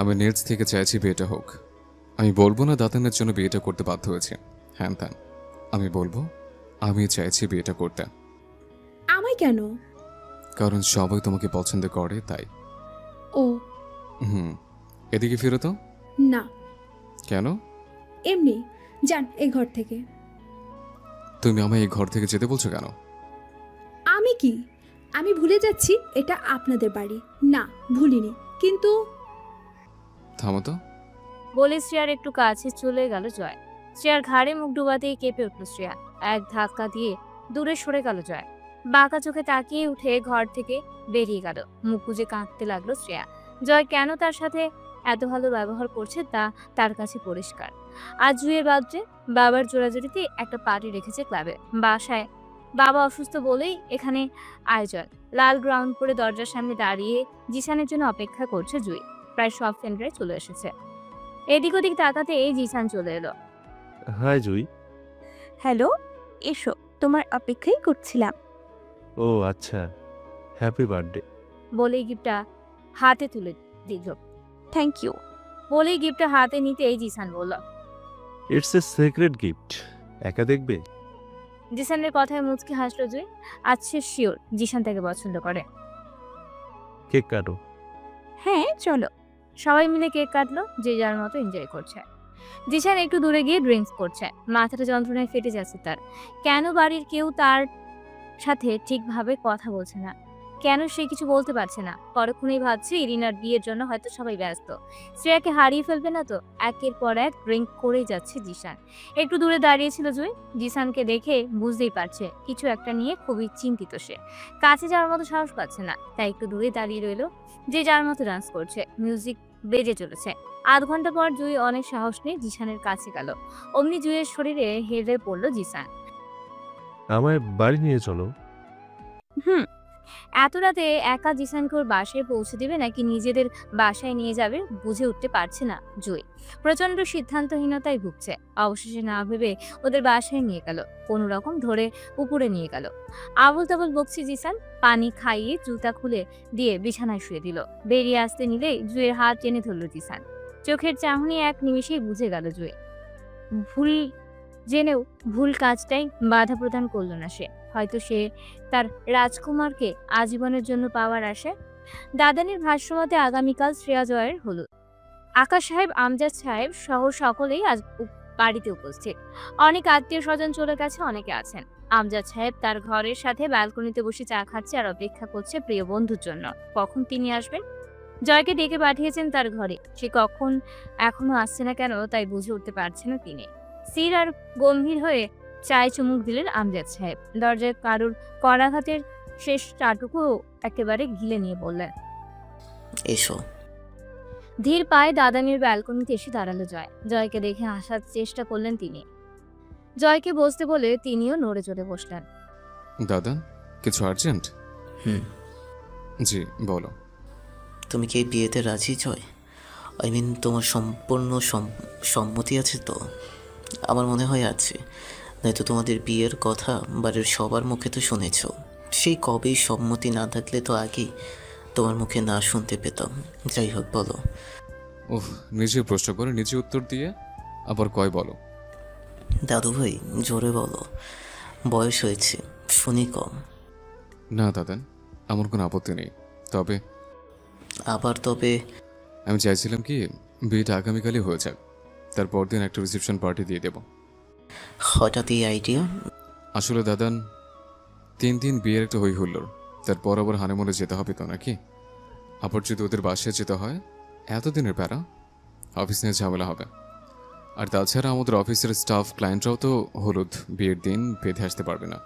আমি নেটস থেকে চাইছি বিয়েটা হোক। আমি বলবো না দাতানের জন্য বিয়েটা করতে বাধ্য হয়েছে, হ্যান ত্যান। আমি বলবো আমি চাইছি বিয়েটা করতে। আমায় কেন? কারণ সবাই তোমাকে পছন্দ করে তাই। ও হুম, এদিকে ফিরো তো। না, কেন? এমনি। যান এই ঘর থেকে। তুমি আমায় এই ঘর থেকে যেতে বলছো কেন? আমি কি? আমি ভুলে যাচ্ছি এটা আপনাদের বাড়ি। না, ভুলিনি, কিন্তু থামো তো। বলে শ্রেয়ার একটু কাছে চলে গেল জয়। শ্রেয়ার ঘাড়ে মুখ ডুবাতেই কেঁপে উঠল শ্রেয়া। এক ধাক্কা দিয়ে দূরে সরে গেল জয়। বাঁকা চোখে তাকিয়ে উঠে ঘর থেকে বেরিয়ে গেল। মুখ গুজে কাঁদতে লাগলো শ্রেয়া। জয় কেন তার সাথে এত ভালো ব্যবহার করছে তা তার কাছে পরিষ্কার। আজ জুয়ের বার্থডে, বাবার জোড়াজুড়িতে একটা পার্টি রেখেছে ক্লাবে। বাসায় বাবা অসুস্থ বলেই এখানে আয়োজন। লাল গ্রাউন্ড করে দরজার সামনে দাঁড়িয়ে জিসানের জন্য অপেক্ষা করছে জুই। প্রায় সব ফ্রেন্ডরাই চলে এসেছে। এদিক ওদিক তাকাতে এই জিসান চলে এলো। হাই জুই। হ্যালো, এসো, তোমার অপেক্ষাই করছিলাম। ও আচ্ছা, হ্যাপি বার্থডে। বলেই গিফটটা হাতে তুলে দিল। Thank you. বলেই গিফটটা হাতে নিতে এই জিসান বলল। ইটস এ সিক্রেট গিফট, একা দেখবে? জিসানের কথায় মুচকি হাসলো জুই। আজ সে শিওর জিসান তাকে পছন্দ করে। কেক কাটো। হ্যাঁ চলো। সবাই মিলে কেক কাটলো, যে যার মতো এনজয় করছে। জিসান একটু দূরে গিয়ে ড্রিঙ্কস করছে। মাথাটা যন্ত্রণায় ফেটে যাচ্ছে তার। কেন বাড়ির কেউ তার সাথে ঠিকভাবে কথা বলছে না, কেন সে কিছু বলতে পারছে না। পরক্ষণেই ভাবছে ইরিনার বিয়ের জন্য হয়তো সবাই ব্যস্ত। শ্রেয়াকে হারিয়ে ফেলবে না তো। একের পর এক ড্রিঙ্ক করেই যাচ্ছে জিসান। একটু দূরে দাঁড়িয়েছিল জুই। জিসানকে দেখে বুঝতেই পারছে কিছু একটা নিয়ে খুবই চিন্তিত সে। কাছে যাওয়ার মতো সাহস পাচ্ছে না, তাই একটু দূরে দাঁড়িয়ে রইলো। যে যার মতো ডান্স করছে, মিউজিক বেজে চলেছে। আধ ঘন্টা পর জুই অনেক সাহস নিয়ে জিসানের কাছে গেল। অমনি জুইয়ের শরীরে হেরে পড়লো জিসান। আমায় বাড়ি নিয়ে চলো। হুম। এত রাতে একা জিসানকে ওর বাসায় পৌঁছে দিবে নাকি নিজেদের বাসায় নিয়ে যাবে বুঝে উঠতে পারছে না জুই। প্রচন্ড সিদ্ধান্তহীনতায় ভুগছে। অবশেষে না ভেবে ওদের বাসায় নিয়ে গেল। কোনো রকম ধরে উপরে নিয়ে গেল। আবল তাবল বকছে জিসান। পানি খাইয়ে জুতা খুলে দিয়ে বিছানায় শুয়ে দিল। বেরিয়ে আসতে নিলেই জুয়ের হাত টেনে ধরল জিসান। চোখের চাহনি এক নিমিষেই বুঝে গেল জুই। ভুল জেনেও ভুল কাজটাই বাধা প্রদান করলো না সে। হয়তো সে তার রাজকুমারকে আজীবনের জন্য পাওয়ার আশে। দাদানির ভাষ্যমতে আগামীকাল শ্রেয়া জয়ের হলুদ। আকাশ সাহেব, আমজাদ সাহেব সহ সকলেই আজ বাড়িতে উপস্থিত। অনেক আত্মীয় স্বজন চলে গেছে, অনেকে আছেন। আমজাদ সাহেব তার ঘরের সাথে ব্যালকনিতে বসে চা খাচ্ছে আর অপেক্ষা করছে প্রিয় বন্ধুর জন্য কখন তিনি আসবেন। জয়কে ডেকে পাঠিয়েছেন তার ঘরে। সে কখন এখনো আসছে না কেন তাই বুঝে উঠতে পারছে না তিনি। স্থির আর গম্ভীর হয়ে চায়ে চুমুক দিলেন আমজাদ সাহেব। দরজায় কারুর করাঘাতের শেষ চাটুকু একেবারে গিলে নিয়ে বললেন, এসো। ধীর পায়ে দাদানির ব্যালকনিতে এসে দাঁড়ালো জয়। জয়কে দেখে আসার চেষ্টা করলেন তিনি। জয়কে বসতে বলে তিনিও নড়ে চড়ে বসলেন। দাদা, কিছু আর্জেন্ট? হুম। জি বলো। তুমি কি এই বিয়েতে রাজি জয়? আই মিন, তোমার সম্পূর্ণ সম্মতি আছে তো? আমার মনে হয় আছে, নয়তো তোমাদের বিয়ের কথা বাড়ির সবার মুখে তো শুনেছ। সেই কবেই সম্মতি না থাকলে তো আগেই তোমার মুখে না শুনতে পেতাম। যাই হোক, বলো। ওহ, নিজে প্রশ্ন করে নিজে উত্তর দিয়ে আবার কয় বলো। দাদু ভাই, জোরে বলো, বয়স হয়েছে, শুনি কম। না দাদান, আমার কোনো আপত্তি নেই। তবে আবার তবে? আমি চাইছিলাম কি বিয়েটা আগামীকালই হয়ে যাক, তারপর দিন একটা রিসেপশন পার্টি দিয়ে দেব। হঠাৎ এই আইডিয়া? আসলে দাদান, 3 দিন বিয়ের একটা হই হুল্লোড়, তারপর আবার হানিমুনে যেতে হবে তো নাকি। আবার যদি ওদের বাসায় যেতে হয়, এতদিনের প্যারা, অফিস নিয়ে ঝামেলা হবে। আর তাছাড়া আমাদের অফিসের স্টাফ ক্লায়েন্টরাও তো হলুদ বিয়ের দিন বেঁধে আসতে পারবে না।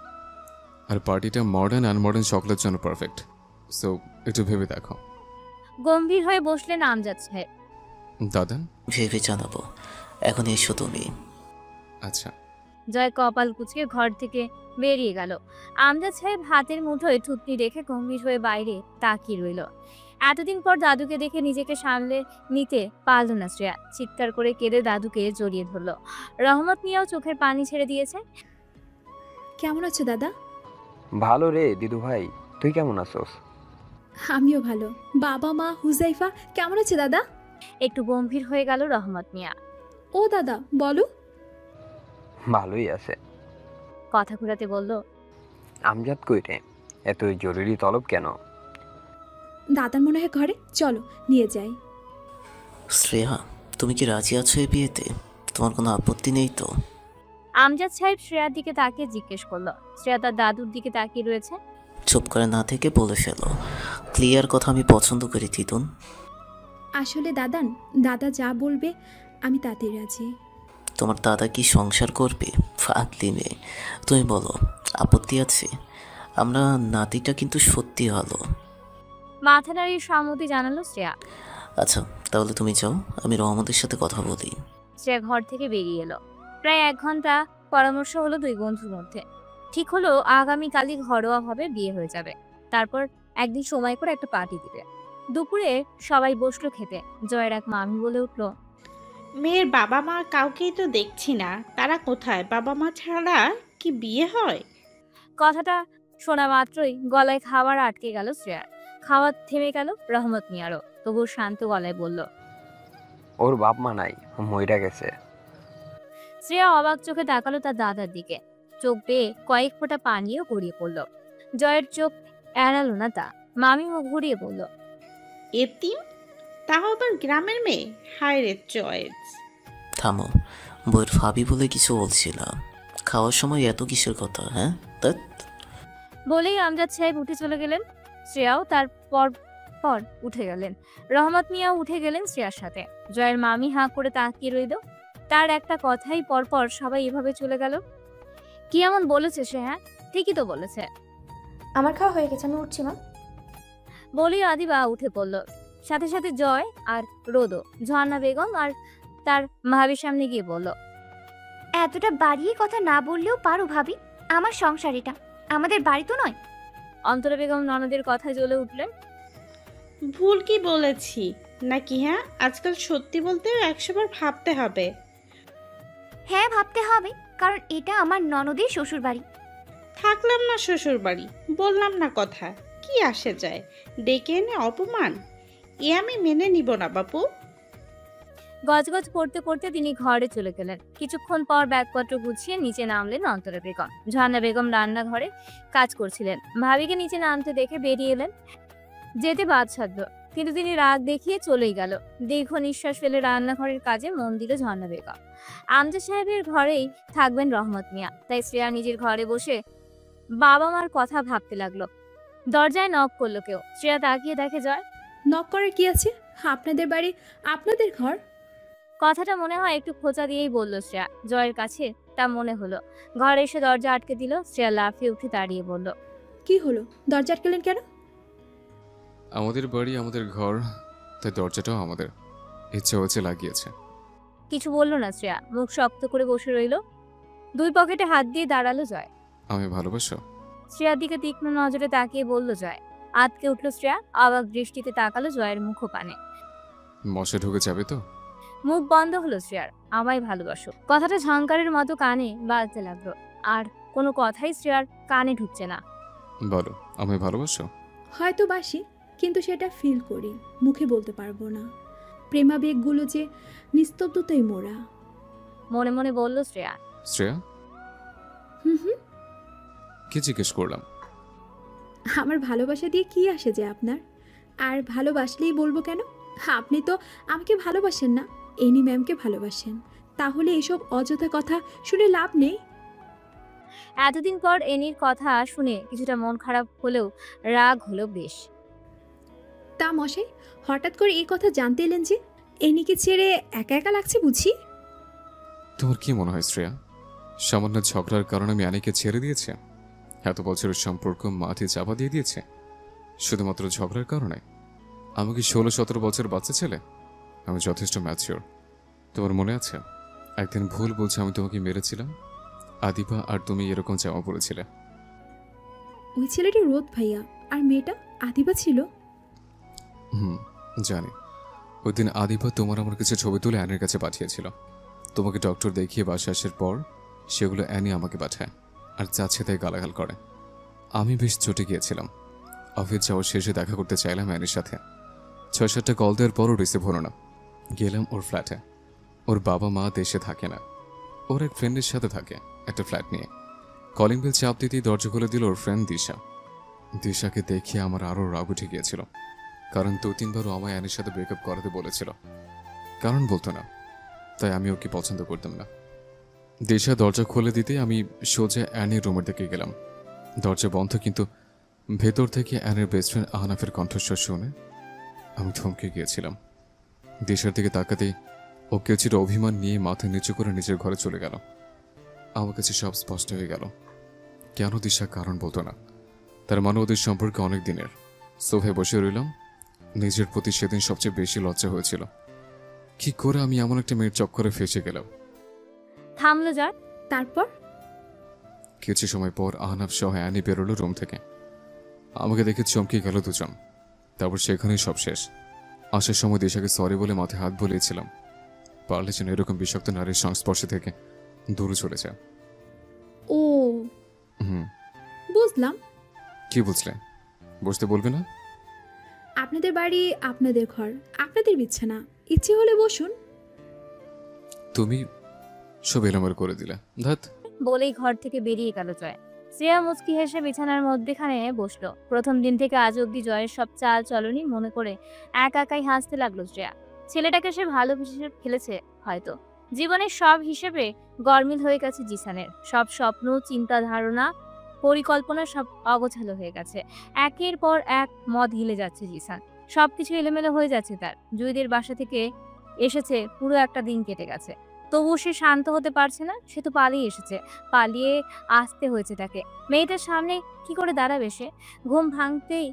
আর পার্টিটা মডার্ন আনমডার্ন সকলের জন্য পারফেক্ট। সো একটু ভেবে দেখো। গম্ভীর হয়ে বসলেন আমজাদ সাহেব। দাদান, ভেবে জানাবো। এখন এসো তুমি। আচ্ছা। জয় কপাল কুঁচকে ঘর থেকে বেরিয়ে গেল। আমজাদ সাহেব হাতের মুঠোয় থুতনি রেখে গম্ভীর হয়ে বাইরে তাকিয়ে রইল। এতদিন পর দাদুকে দেখে নিজেকে সামলে নিতে পারল না শ্রেয়া। চিৎকার করে কেঁদে দাদুকে জড়িয়ে ধরল। রহমত মিয়াও চোখের পানি ছেড়ে দিয়েছে। কেমন আছো দাদা? ভালো রে দিদু ভাই, তুই কেমন আছোস? আমিও ভালো। বাবা মা হুজাইফা কেমন আছে দাদা? একটু গম্ভীর হয়ে গেল রহমত মিয়া। ও দাদা বলো। ভালোই আছে। কথা ঘুরাতে বলল, আমজাদ কই রে? এত জরুরি তলব কেন? দাদার মনে হয় ঘরে, চলো নিয়ে যাই। শ্রেয়া, তুমি কি রাজি আছো এই বিয়েতে? তোমার কোনো আপত্তি নেই তো? আমজাদ সাহেব শ্রেয়ার দিকে তাকিয়ে জিজ্ঞেস করলো। শ্রেয়া তার দাদুর দিকে তাকিয়ে রয়েছে। চুপ করে না থেকে বলে ফেলো। ক্লিয়ার কথা আমি পছন্দ করি তিতুন। আসলে দাদা যা বলবে আমি তাতেই রাজি। তোমার দাদা কি সংসার করবে? ফাঁকলি মেয়ে, তুমি বলো, আপত্তি আছে? আমরা নাতিটা কিন্তু সত্যি ভালো। মাথা নাড়িয়ে সম্মতি জানালো শ্রেয়া। আচ্ছা তাহলে তুমি যাও, আমি রহমতের সাথে কথা বলি। শ্রেয়া ঘর থেকে বেরিয়ে এলো। প্রায় 1 ঘন্টা পরামর্শ হলো দুই বন্ধুর মধ্যে। ঠিক হলো আগামীকালই ঘরোয়াভাবে বিয়ে হয়ে যাবে। তারপর একদিন সময় করে একটা পার্টি দিবে। দুপুরে সবাই বসলো খেতে। জয়ের এক মামি বলে উঠল, মেয়ের বাবা মা কাউকেই তো দেখছি না, তারা কোথায়? বাবা মা ছাড়া কি বিয়ে হয়? কথাটা শোনা মাত্রই গলায় খাবার আটকে গেল শ্রেয়ার। খাওয়া থেমে গেল রহমত মিয়ারও। তবু শান্ত গলায় বলল, ওর বাপ মা নাই, মইরা গেছে। শ্রেয়া অবাক চোখে তাকালো তার দাদার দিকে। চোখ বেয়ে কয়েক ফোঁটা পানিও গড়িয়ে পড়ল। জয়ের চোখ এড়ালো না তা। মামি মুখ ঘুরিয়ে বলল, এতিম, তাও আবার গ্রামের মেয়ে। হায় রে চয়েস। থামো, বইয়ের ভাবি বলে কিছু বলছিলাম। খাওয়ার সময় এত কিসের কথা? হ্যাঁ ধ্যাৎ। বলেই আমজাদ সাহেব উঠে চলে গেলেন। শ্রেয়াও তার পর পর উঠে গেলেন। রহমত মিয়াও উঠে গেলেন শ্রেয়ার সাথে। জয়ের মামি হাঁ করে তাকিয়ে রইল। তার একটা কথাই পরপর সবাই এভাবে চলে গেল। কি এমন বলেছে সে? হ্যাঁ ঠিকই তো বলেছে। আমার খাওয়া হয়ে গেছে, আমি উঠছি মা। বলেই আদিবা উঠে পড়ল। সাথে সাথে জয় আর রোদো ঝর্ণা বেগম আর তার ভাবির সামনে গিয়ে বলল, এতটা বাড়িয়ে কথা না বললেও পারো ভাবি, আমার সংসার এটা, আমাদের বাড়ি তো নয়। অন্তরা বেগম ননদের কথায় জ্বলে উঠলেন। ভুল কি বলেছি নাকি? হ্যাঁ, আজকাল সত্যি বলতেও 100 বার ভাবতে হবে। হ্যাঁ ভাবতে হবে, কারণ এটা আমার ননদের শ্বশুর বাড়ি। থাকলাম না শ্বশুর বাড়ি, বললাম না কথা, কি আসে যায়? ডেকে এনে অপমান, এ আমি মেনে নিব না বাপু। গজগজ করতে করতে তিনি ঘরে চলে গেলেন। কিছুক্ষণ পর ব্যাগপত্র গুছিয়ে নিচে নামলেন অন্তরা বেগম। ঝর্ণা বেগম রান্নাঘরে কাজ করছিলেন। ভাবিকে নিচে নামতে দেখে বেরিয়ে এলেন। যেতে বাদসাধ্য, কিন্তু তিনি রাগ দেখিয়ে চলেই গেল। দীর্ঘ নিঃশ্বাস ফেলে রান্নাঘরের কাজে মন দিল ঝর্ণা বেগম। আমজাদ সাহেবের ঘরেই থাকবেন রহমত মিয়া, তাই শ্রেয়া নিজের ঘরে বসে বাবা মার কথা ভাবতে লাগলো। দরজায় নক করলো কেউ। শ্রেয়া তাকিয়ে দেখে জয়। নক করার কি আছে? আপনাদের বাড়ি, আপনাদের ঘর। কথাটা মনে হয় একটু খোঁচা দিয়েই বলল শ্রেয়া। জয়ের কাছে তা মনে হলো। ঘরে এসে দরজা আটকে দিল। শ্রেয়া লাফিয়ে উঠে দাঁড়িয়ে বলল, কি হলো? দরজা আটকেলেন কেন? আমাদের বাড়ি, আমাদের ঘর, তাই দরজাটাও আমাদের। ইচ্ছে হচ্ছে লাগিয়েছে। কিছু বলল না শ্রেয়া, মুখ শক্ত করে বসে রইল। দুই পকেটে হাত দিয়ে দাঁড়ালো জয়। আমি ভালোবাসো? শ্রেয়ার দিকে তীক্ষ্ণ নজরে তাকিয়ে বলল জয়। আতকে উঠল শ্রেয়া। অবাক দৃষ্টিতে তাকালো জয়ের মুখ পানে। মশা ঢুকে যাবে তো? মুখ বন্ধ হলো শ্রেয়ার। আমায় ভালোবাসো কথাটা ঝংকারের মতো কানে বাজতে লাগলো। আর কোনো কথাই শ্রেয়ার কানে ঢুকছে না। বলো, আমি ভালোবাসো? হয়তো বাসি, কিন্তু সেটা ফিল করি, মুখে বলতে পারবো না। প্রেমাবেগগুলো যে নিস্তব্ধতাই মোড়া। মনে মনে বলল শ্রেয়া। শ্রেয়া, হুম হুম। কি জিজ্ঞেস করলাম? আমার ভালোবাসা দিয়ে কি আসে যে আপনার? আর ভালোবাসলেই বলবো কেন? আপনি তো আমাকে ভালোবাসেন না, এনি ম্যামকে ভালোবাসেন। তাহলে এসব অযথা কথা শুনে লাভ নেই। এতদিন পর এনির কথা শুনে কিছুটা মন খারাপ হলেও রাগ হলো বেশ। তা মশাই, হঠাৎ করে এই কথা জানতে এলেন যে? এনিকে ছেড়ে একা একা লাগছে বুঝি? তোমার কি মনে হয় শ্রেয়া, সামান্য ঝগড়ার কারণে আমি অ্যানিকে ছেড়ে দিয়েছে? এত বছরের সম্পর্ক মাটি চাপা দিয়ে দিয়েছে শুধুমাত্র ঝগড়ার কারণে? আমি কি 16-17 বছর বাচ্চা ছেলে? আমি যথেষ্ট ম্যাচিওর। তোমার মনে আছে একদিন ভুল বলছে আমি তোমাকে মেরেছিলাম? আদিবা আর তুমি এরকম জামা পড়েছিলে। ওই ছেলেটি রোদ ভাইয়া, আর মেয়েটা আদিবা ছিল। জানি। ওই দিন আদিবা তোমার আমার কিছু ছবি তুলে অ্যানির কাছে পাঠিয়েছিল। তোমাকে ডক্টর দেখিয়ে বাসা আসার পর সেগুলো অ্যানি আমাকে পাঠায় আর যাচ্ছে তাই গালাগাল করে। আমি বেশ চটে গিয়েছিলাম। অফিস যাওয়ার শেষে দেখা করতে চাইলাম অ্যানির সাথে। 6-7টা কল দেওয়ার পরও রিসিভ হলো না। গেলাম ওর ফ্ল্যাটে। ওর বাবা মা দেশে থাকে না, ওর এক ফ্রেন্ডের সাথে থাকে একটা ফ্ল্যাট নিয়ে। কলিং বেল চাপ দিতেই দরজা খুলে দিল ওর ফ্রেন্ড দিশা। দিশাকে দেখে আমার আরও রাগ উঠে গিয়েছিল, কারণ 2-3বারও আমায় অ্যানির সাথে ব্রেকআপ করাতে বলেছিল। কারণ বলতো না, তাই আমি ওকে পছন্দ করতাম না। দিশা দরজা খুলে দিতে আমি সোজা অ্যানির রুমের দিকে গেলাম। দরজা বন্ধ, কিন্তু ভেতর থেকে অ্যানের বেস্ট ফ্রেন্ড আহনাফের কণ্ঠস্বর শুনে আমি থমকে গিয়েছিলাম। দিশার দিকে তাকাতেই ও কিছুটা অভিমান নিয়ে মাথা নিচু করে নিজের ঘরে চলে গেল। আমার কাছে সব স্পষ্ট হয়ে গেল। কেন দিশা কারণ বলতো না, তার মানে ওদের সম্পর্কে অনেক দিনের। সোফায় বসে রইলাম। নিজের প্রতি সেদিন সবচেয়ে বেশি লজ্জা হয়েছিল। কি করে আমি এমন একটা মেয়ের চক্করে ফেসে গেলাম। থামলো জয়। তারপর কিছু সময় পর আহনাফ সহ অ্যানি বেরোলো রুম থেকে। আমাকে দেখে চমকে গেল দুজন। তারপর সেখানেই সব শেষ। আসার সময় দিশাকে সরি বলে মাথায় হাত বলিয়েছিলাম, পারলে যেন এরকম বিষাক্ত নারীর সংস্পর্শে থেকে দূরে চলে যায়। ও হুম, বুঝলাম। কি বুঝলে? বুঝতে বলবে না? আপনাদের বাড়ি, আপনাদের ঘর, আপনাদের বিছানা, ইচ্ছে হলে বসুন। তুমি সব এলোমেলো করে দিলে। ধাত। বলেই ঘর থেকে বেরিয়ে গেল জয়। শ্রেয়া মুচকি হেসে বিছানার মধ্যেখানে বসলো। প্রথম দিন থেকে আজ অব্দি জয়ের সব চাল চলনি মনে করে একাই হাসতে লাগলো শ্রেয়া। ছেলেটাকে সে ভালোবেসে ফেলেছে হয়তো। জীবনের সব হিসেবে গরমিল হয়ে গেছে জিসানের। সব স্বপ্ন, চিন্তা, ধারণা, পরিকল্পনা সব অগোছালো হয়ে গেছে। একের পর এক মদ হিলে যাচ্ছে জিসান। সবকিছু এলোমেলো হয়ে যাচ্ছে তার। জুইদের বাসা থেকে এসেছে, পুরো একটা দিন কেটে গেছে, তবুও সে শান্ত হতে পারছে না। সে তো পালিয়ে এসেছে, পালিয়ে আসতে হয়েছে তাকে। মেয়েটার সামনে কি করে দাঁড়াবে সে? ঘুম ভাঙতেই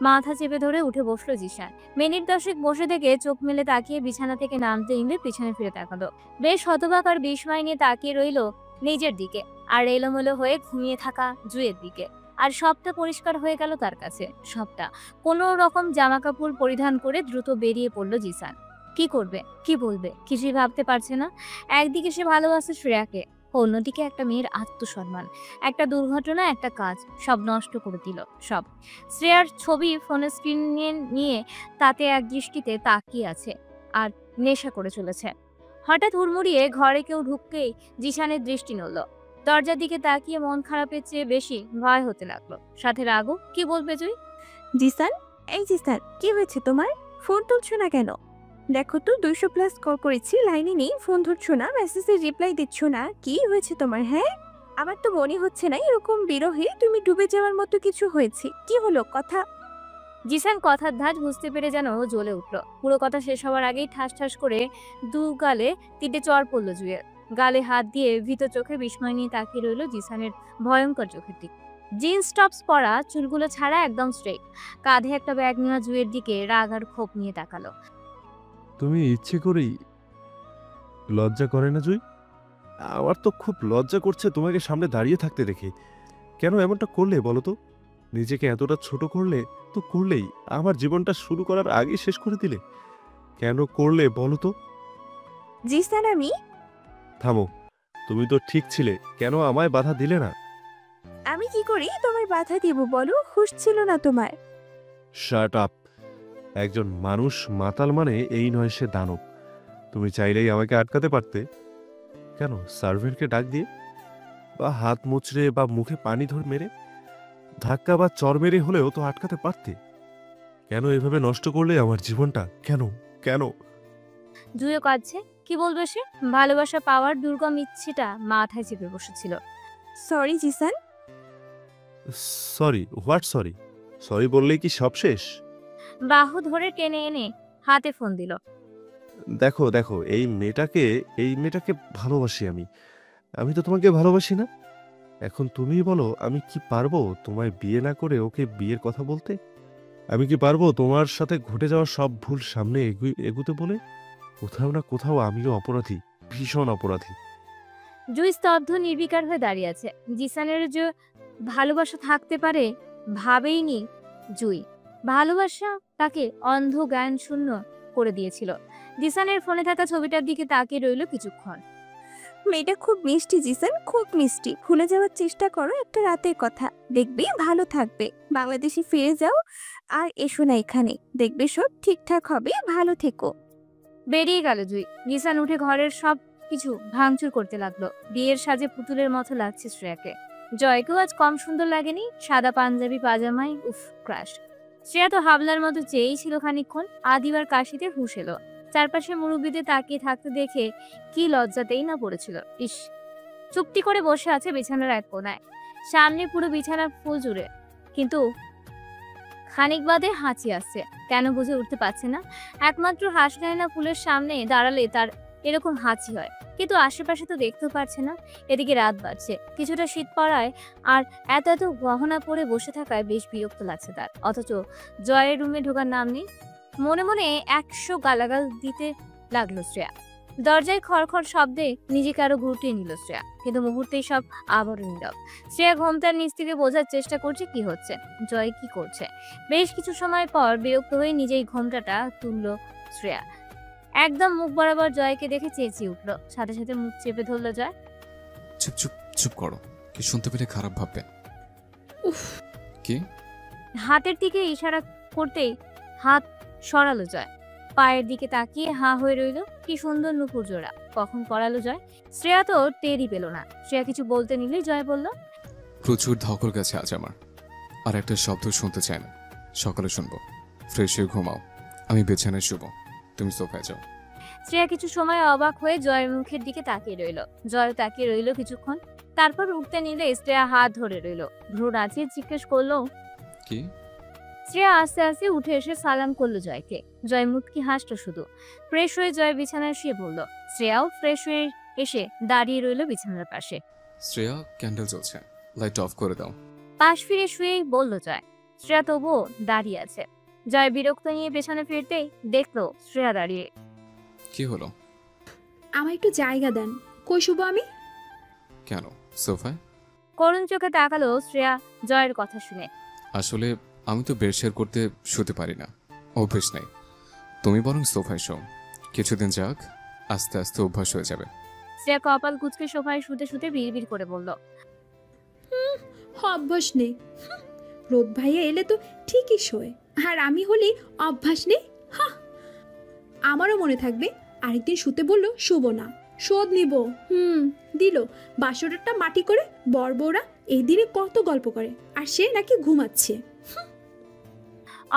মাথা চেপে ধরে উঠে বসলো জিসান। মিনিট 10 বসে থেকে চোখ মেলে তাকিয়ে বিছানা থেকে নামতে নিলে পিছনে ফিরে তাকালো। বেশ হতবাক আর বিস্ময় নিয়ে তাকিয়ে রইল নিজের দিকে, আর এলোমেলো হয়ে ঘুমিয়ে থাকা জুয়ের দিকে। আর সবটা পরিষ্কার হয়ে গেল তার কাছে। সবটা। কোনো রকম জামা কাপড় পরিধান করে দ্রুত বেরিয়ে পড়লো জিসান। কি করবে, কি বলবে, কিছুই ভাবতে পারছে না। একদিকে সে ভালোবাসে শ্রেয়াকে, অন্যদিকে একটা মেয়ের আত্মসম্মান। একটা দুর্ঘটনা, একটা কাজ, সব নষ্ট করে দিল সব। শ্রেয়ার ছবি ফোনের স্ক্রিন নিয়ে তাতে এক দৃষ্টিতে তাকিয়ে আছে আর নেশা করে চলেছে। হঠাৎ হুড়মুড়িয়ে ঘরে কেউ ঢুকতেই জিসানের দৃষ্টি নড়ল। দরজার দিকে তাকিয়ে মন খারাপের চেয়ে বেশি ভয় হতে লাগলো, সাথে রাগও। কি বলবে জুই? জিসান, এই জিসান, কি হয়েছে তোমার? ফোন তুলছো না কেন? দেখো তো 200+ কল করেছি, লাইনে নেই, ফোন ধরছো না, মেসেজের রিপ্লাই দিচ্ছ না। কি হয়েছে তোমার? হ্যাঁ, আমার তো মনে হচ্ছে না এরকম বিরহে তুমি ডুবে যাওয়ার মতো কিছু হয়েছে। কি হলো কথা? জিসান কথার ধাঁচ বুঝতে পেরে যেন জ্বলে উঠল। পুরো কথা শেষ হওয়ার আগেই ঠাস ঠাস করে দু গালে 3টে চড় পড়ল জুয়ের। গালে হাত দিয়ে ভীত চোখে বিস্ময় নিয়ে তাকিয়ে রইল জিসানের ভয়ঙ্কর চোখের দিক। জিন্স টপস পরা, চুলগুলো ছাড়া একদম স্ট্রেট, কাঁধে একটা ব্যাগ নেওয়া জুয়ের দিকে রাগ আর ক্ষোভ নিয়ে তাকালো। তুমি ইচ্ছে করেই। লজ্জা করে না জুই? আমার তো খুব লজ্জা করছে তোমাকে সামনে দাঁড়িয়ে থাকতে দেখে। কেন এমনটা করলে বলো তো? নিজেকে এতটা ছোট করলে তো করলেই, আমার জীবনটা শুরু করার আগে শেষ করে দিলে। কেন করলে বলো তো? জিসান, আমি থামো, তুমি তো ঠিক ছিলে, কেন আমায় বাধা দিলে না? আমি কি করি তোমায় বাধা দিব বলো? হুঁশ ছিল না তোমার? Shut up. একজন মানুষ মাতাল মানে এই নয় সে দানব। তুমি চাইলেই আমাকে আটকাতে পারতে। কেন সার্ভেন্টকে ডাক দিয়ে, বা হাত মুচড়ে, বা মুখে পানি ধরে মেরে, ধাক্কা বা চর মেরে হলেও তো আটকাতে পারতে। কেন এভাবে নষ্ট করলে আমার জীবনটা? কেন কেন? জুয়ে কাঁদছে। কি বলবে সে? ভালোবাসা পাওয়ার দুর্গম ইচ্ছেটা মাথায় চেপে বসেছিল। Sorry Jisan. Sorry? What sorry? Sorry বললেই কি সব শেষ? বাহু ধরে টেনে এনে হাতে ফোন দিল। দেখো দেখো, এই মেয়েটাকে ভালোবাসি আমি। আমি তো তোমাকে ভালোবাসি না। এখন তুমিই বলো, আমি কি পারবো তোমায় বিয়ে না করে ওকে বিয়ের কথা বলতে? আমি কি পারবো তোমার সাথে ঘটে যাওয়া সব ভুল সামনে এগুতে বলে? কোথাও না কোথাও আমিও অপরাধী, ভীষণ অপরাধী। জুই স্তব্ধ নির্বিকার হয়ে দাঁড়িয়ে আছে। জিসানের যে ভালোবাসা থাকতে পারে ভাবেইনি জুই। ভালোবাসা তাকে অন্ধ জ্ঞান শূন্য করে দিয়েছিল। জিসানের ফোনে থাকা ছবিটার দিকে তাকিয়ে রইল কিছুক্ষণ। মেয়েটা খুব মিষ্টি জিসান, খুব মিষ্টি। ভুলে যাওয়ার চেষ্টা করো একটা রাতের কথা, দেখবি ভালো থাকবে। বাংলাদেশে ফিরে যাও আর এসো না এখানে, দেখবে সব ঠিকঠাক হবে, ভালো থেকো। বেরিয়ে গেল জুই। জিসান উঠে ঘরের সব কিছু ভাঙচুর করতে লাগলো। বিয়ের সাজে পুতুলের মতো লাগছে শ্রেয়াকে। জয়কেও আজ কম সুন্দর লাগেনি, সাদা পাঞ্জাবি পাজামায়, উফ ক্রাশ। শ্রেয়া তো হাবলার মতো চেয়েই ছিল খানিকক্ষণ। আদিবার কাশিতে হুঁশ এলো। চারপাশে মুরব্বীদের তাকিয়ে থাকতে দেখে কি লজ্জাতেই না পড়েছিল। ইস, চুপটি করে বসে আছে বিছানার এক কোনায়, সামনে পুরো বিছানার ফুল জুড়ে, কিন্তু খানিক বাদে হাঁচি আসছে। কেন বুঝে উঠতে পারছে না। একমাত্র হাসনাইনা ফুলের সামনে দাঁড়ালে তার এরকম হাঁচি হয়, কিন্তু আশেপাশে তো দেখতেও পারছে না। এদিকে রাত বাড়ছে, কিছুটা শীত পড়ায় আর এত এত গহনা পরে বসে থাকায় বেশ বিরক্ত লাগছে তার। অথচ জয়ের রুমে ঢোকার নাম নেই। মনে মনে 100 গালাগাল দিতে লাগলো শ্রেয়া। দরজায় খড়খড় শব্দে নিজেকে আরো গুটিয়ে নিল শ্রেয়া, কিন্তু মুহূর্তেই সব আবারও নীরব। শ্রেয়া ঘোমটার নিচ থেকে বোঝার চেষ্টা করছে কি হচ্ছে, জয় কি করছে। বেশ কিছু সময় পর বিরক্ত হয়ে নিজেই ঘোমটাটা তুলল শ্রেয়া। একদম মুখ বরাবর জয়কে দেখে চেঁচিয়ে উঠল, সাথে সাথে মুখ চেপে ধরলো জয়। চুপ চুপ চুপ করো, কি শুনতে পেলে খারাপ ভাববে। উফ, কি? হাতের দিকে ইশারা করতেই হাত সরালো জয়। পায়ের দিকে তাকিয়ে হাঁ হয়ে রইল। কি সুন্দর নুপুর জোড়া, কখন পড়ালো জয়। শ্রেয়া তো টেরই পেল না। শ্রেয়া কিছু বলতে নিলেই জয় বলল, প্রচুর ধকল গেছে আজ আমার, আর একটা শব্দ শুনতে চাই না। সকালে শুনবো। ফ্রেশ হয়ে ঘুমাও, আমি বিছানায় শুব, তুমি সোফায় যাও। শ্রেয়া কিছু সময় অবাক হয়ে জয়ের মুখের দিকে তাকিয়ে রইল। জয় তাকিয়ে রইল কিছুক্ষণ, তারপর উঠতে নিলে শ্রেয়া হাত ধরে রইল। ভ্রু নাচিয়ে জিজ্ঞেস করলো, কি? শ্রেয়া আস্তে আস্তে উঠে এসে সালাম করলো জয়কে। জয় মুটকি হাসলো শুধু। ফ্রেশ হয়ে জয় বিছানায় শুয়ে পড়ল। শ্রেয়াও ফ্রেশ হয়ে এসে দাঁড়িয়ে রইল বিছানার পাশে। শ্রেয়া, ক্যান্ডেল জ্বলছে, লাইট অফ করে দাও। পাশ ফিরে শুয়েই বলল জয়। শ্রেয়া তবুও দাঁড়িয়ে আছে। জয় বিরক্ত নিয়ে পেছনে ফিরতেই দেখলো শ্রেয়া দাঁড়িয়ে। কি হলো? আমার একটু জায়গা দেন, কই শুবো আমি? কেন, সোফায়? করুণ চোখে তাকালো শ্রেয়া জয়ের কথা শুনে। আসলে আমি তো বেড শেয়ার করতে শুতে পারি না, অভ্যেস নেই। তুমি বরং সোফায় শো, কিছুদিন যাক, আস্তে আস্তে অভ্যাস হয়ে যাবে। শ্রেয়া কপাল কুঁচকে সোফায় শুতে শুতে বিড়বিড় করে বলল, অভ্যাস নেই? রোদ ভাইয়া এলে তো ঠিকই শোয়, আর আমি হলেই অভ্যাস নেই। হা, আমারও মনে থাকবে। আরেকদিন শুতে বললো শুব না, শোধ নিব। দিল বাসরটা মাটি করে। বড়বৌরা এই দিনে কত গল্প করে, আর সে নাকি ঘুমাচ্ছে।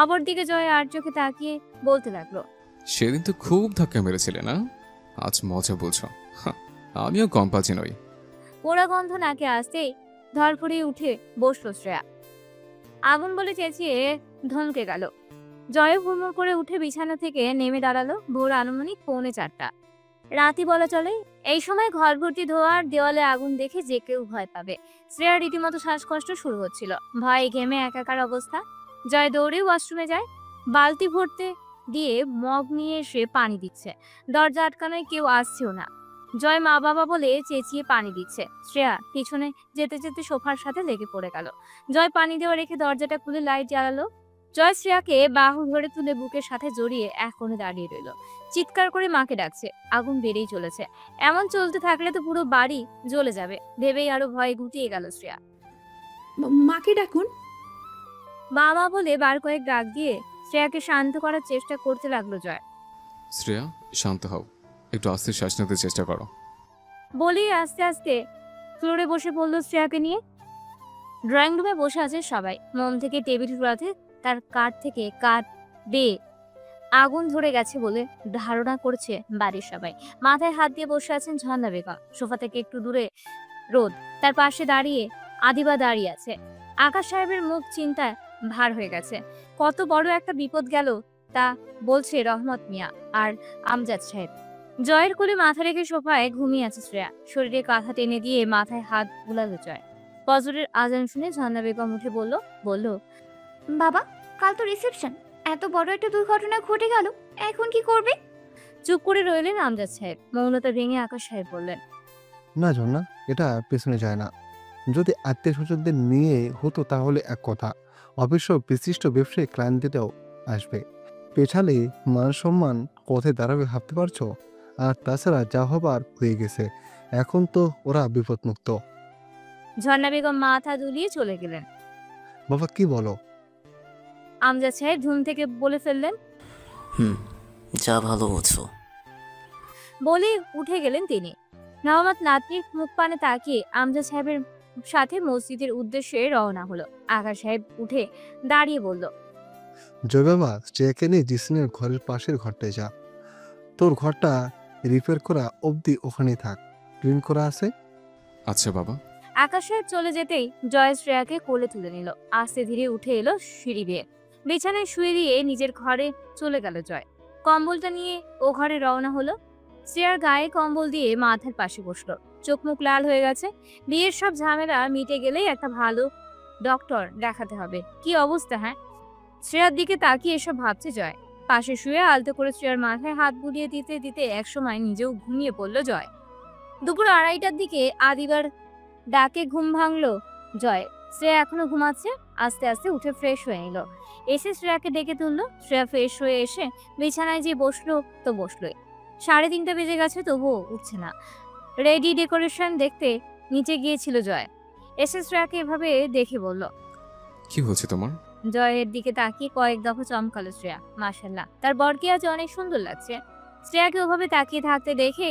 অপর দিকে জয় আর চোখে তাকিয়ে বলতে লাগলো, সেদিন তো খুব ধাক্কা মেরেছিলে না, আজ মজা বলছো। হা, আমিও কম পাচ্ছি নই। পোড়া গন্ধ নাকে আসতেই ধরফড়িয়ে উঠে বসলো শ্রেয়া। আগুন বলে চেঁচিয়ে ধমকে গেল। জয় হুড়মুড় করে উঠে বিছানা থেকে নেমে দাঁড়ালো। ভোর আনুমানিক 3:45। রাতি বলা চলে। এই সময় ঘর ভর্তি ধোয়ার, দেওয়ালে আগুন দেখে যে কেউ ভয় পাবে। শ্রেয়ার রীতিমতো শ্বাসকষ্ট শুরু হচ্ছিল। ভয়ে ঘেমে একাকার অবস্থা। জয় দৌড়ে ওয়াশরুমে যায়। বালতি ভরতে দিয়ে মগ নিয়ে এসে পানি দিচ্ছে। দরজা আটকানোয় কেউ আসছেও না। জয় মা বাবা বলে চেঁচিয়ে পানি দিচ্ছে। শ্রেয়া পিছনে যেতে যেতে সোফার সাথে লেগে পড়ে গেল। জয় পানি দেওয়া রেখে দরজাটা খুলে লাইট জ্বালালো। জয় শ্রেয়াকে বাহু ধরে তুলে বুকের সাথে জড়িয়ে এক কোণে দাঁড়িয়ে রইল। চিৎকার করে মাকে ডাকছে। আগুন বেড়েই চলেছে। এমন চলতে থাকলে তো পুরো বাড়ি জ্বলে যাবে ভেবেই আরো ভয়ে গুটিয়ে গেল শ্রেয়া। মাকে ডাকুন। বাবা বলে বার কয়েক ডাক দিয়ে শ্রেয়াকে শান্ত করার চেষ্টা করতে লাগলো জয়। শ্রেয়া, শান্ত হও, একটু আস্তে শ্বাস নিতে চেষ্টা করো। বলেই আস্তে আস্তে ফ্লোরে বসে পড়লো শ্রেয়াকে নিয়ে। ড্রয়িং রুমে বসে আছে সবাই। মন থেকে টেবিল ঘোরাতে তার কাঠ থেকে কাঠ বেয়ে আগুন ধরে গেছে বলে ধারণা করছে বাড়ির সবাই। মাথায় হাত দিয়ে বসে আছেন ঝর্ণা বেগম। সোফা থেকে একটু দূরে রোদ, তার পাশে দাঁড়িয়ে আদিবা দাঁড়িয়ে আছে। আকাশ সাহেবের মুখ চিন্তায় ভার হয়ে গেছে। কত বড় একটা বিপদ গেল তা বলছে রহমত মিয়া আর আমজাদ সাহেব। জয়ের কোলে মাথা রেখে সোফায় ঘুমিয়ে আছে শ্রেয়া। শরীরে কাঁথা টেনে দিয়ে মাথায় হাত বুলালো জয়। ফজরের আজান শুনে ঝর্ণা বেগম উঠে বলল, বাবা, কাল তো রিসেপশন, এত বড় একটা দুর্ঘটনা ঘটে গেল, এখন কি করবে? চুপ করে রইলেন আমজাদ সাহেব। মৌনতা ভেঙে আকাশ সাহেব বললেন, না ঝর্ণা, এটা পেছনে যায় না। যদি আত্মীয় স্বজনদের নিয়ে হতো তাহলে এক কথা, অবশ্য বিশিষ্ট ব্যবসায়ী ক্লায়েন্টদেরও আসবে। পেছালে মান সম্মান কোথায় দাঁড়াবে ভাবতে পারছো? আর তাছাড়া যা হবার হয়ে গেছে, এখন তো ওরা বিপদমুক্ত। ঝর্ণা বেগম মাথা দুলিয়ে চলে গেলেন। বাবা কি বলো? আমজাদ সাহেব ঘুম থেকে বলে ফেললেন। যা ভালো বোঝো। বলে উঠে গেলেন তিনি। নওয়ামাত নাতনির মুখ পানে তাকিয়ে আমজাদ সাহেবের সাথে মসজিদের উদ্দেশ্যে রওনা হলো। আকাশ সাহেব উঠে দাঁড়িয়ে বলল, জয় বাবা, স্ত্রীকে নিয়ে জিসিনের ঘরের পাশের ঘরটায় যা। তোর ঘরটা রিপেয়ার করা অবধি ওখানেই থাক, ক্লিন করা আছে। আচ্ছা বাবা। আকাশ সাহেব চলে যেতেই জয় শ্রেয়াকে কোলে তুলে নিল। আস্তে ধীরে উঠে এলো সিঁড়ি বেয়ে। বিছানায় শুয়ে দিয়ে নিজের ঘরে চলে গেল জয়। কম্বলটা নিয়ে ও ঘরে রওনা হলো। শ্রেয়ার গায়ে কম্বল দিয়ে মাথার পাশে বসলো। চোখ মুখ লাল হয়ে গেছে। বিয়ের সব ঝামেলা মিটে গেলেই একটা ভালো ডক্টর দেখাতে হবে। কি অবস্থা, হ্যাঁ? শ্রেয়ার দিকে তাকিয়ে এসব ভাবছে জয়। পাশে শুয়ে আলতো করে শ্রেয়ার মাথায় হাত বুলিয়ে দিতে দিতে একসময় নিজেও ঘুমিয়ে পড়ল জয়। দুপুর 2:30টার দিকে আদিবার ডাকে ঘুম ভাঙলো জয়। শ্রেয়া এখনো ঘুমাচ্ছে। আস্তে আস্তে উঠে ফ্রেশ হয়ে নিল। এসে শ্রেয়াকে ডেকে তুললো। শ্রেয়া ফ্রেশ হয়ে এসে বিছানায় যে বসলো তো বসলোই। 3:30 বেজে গেছে, তবুও উঠছে না। রেডি ডেকোরেশন দেখতে নিচে গিয়েছিল জয়। এসে শ্রেয়াকে এভাবে দেখে বলল, কি হচ্ছে তোমার? জয়ের দিকে তাকিয়ে কয়েক দফা চমকালো শ্রেয়া। মাশাআল্লাহ, তার বরকে আজ অনেক সুন্দর লাগছে। শ্রেয়াকে ওভাবে তাকিয়ে থাকতে দেখে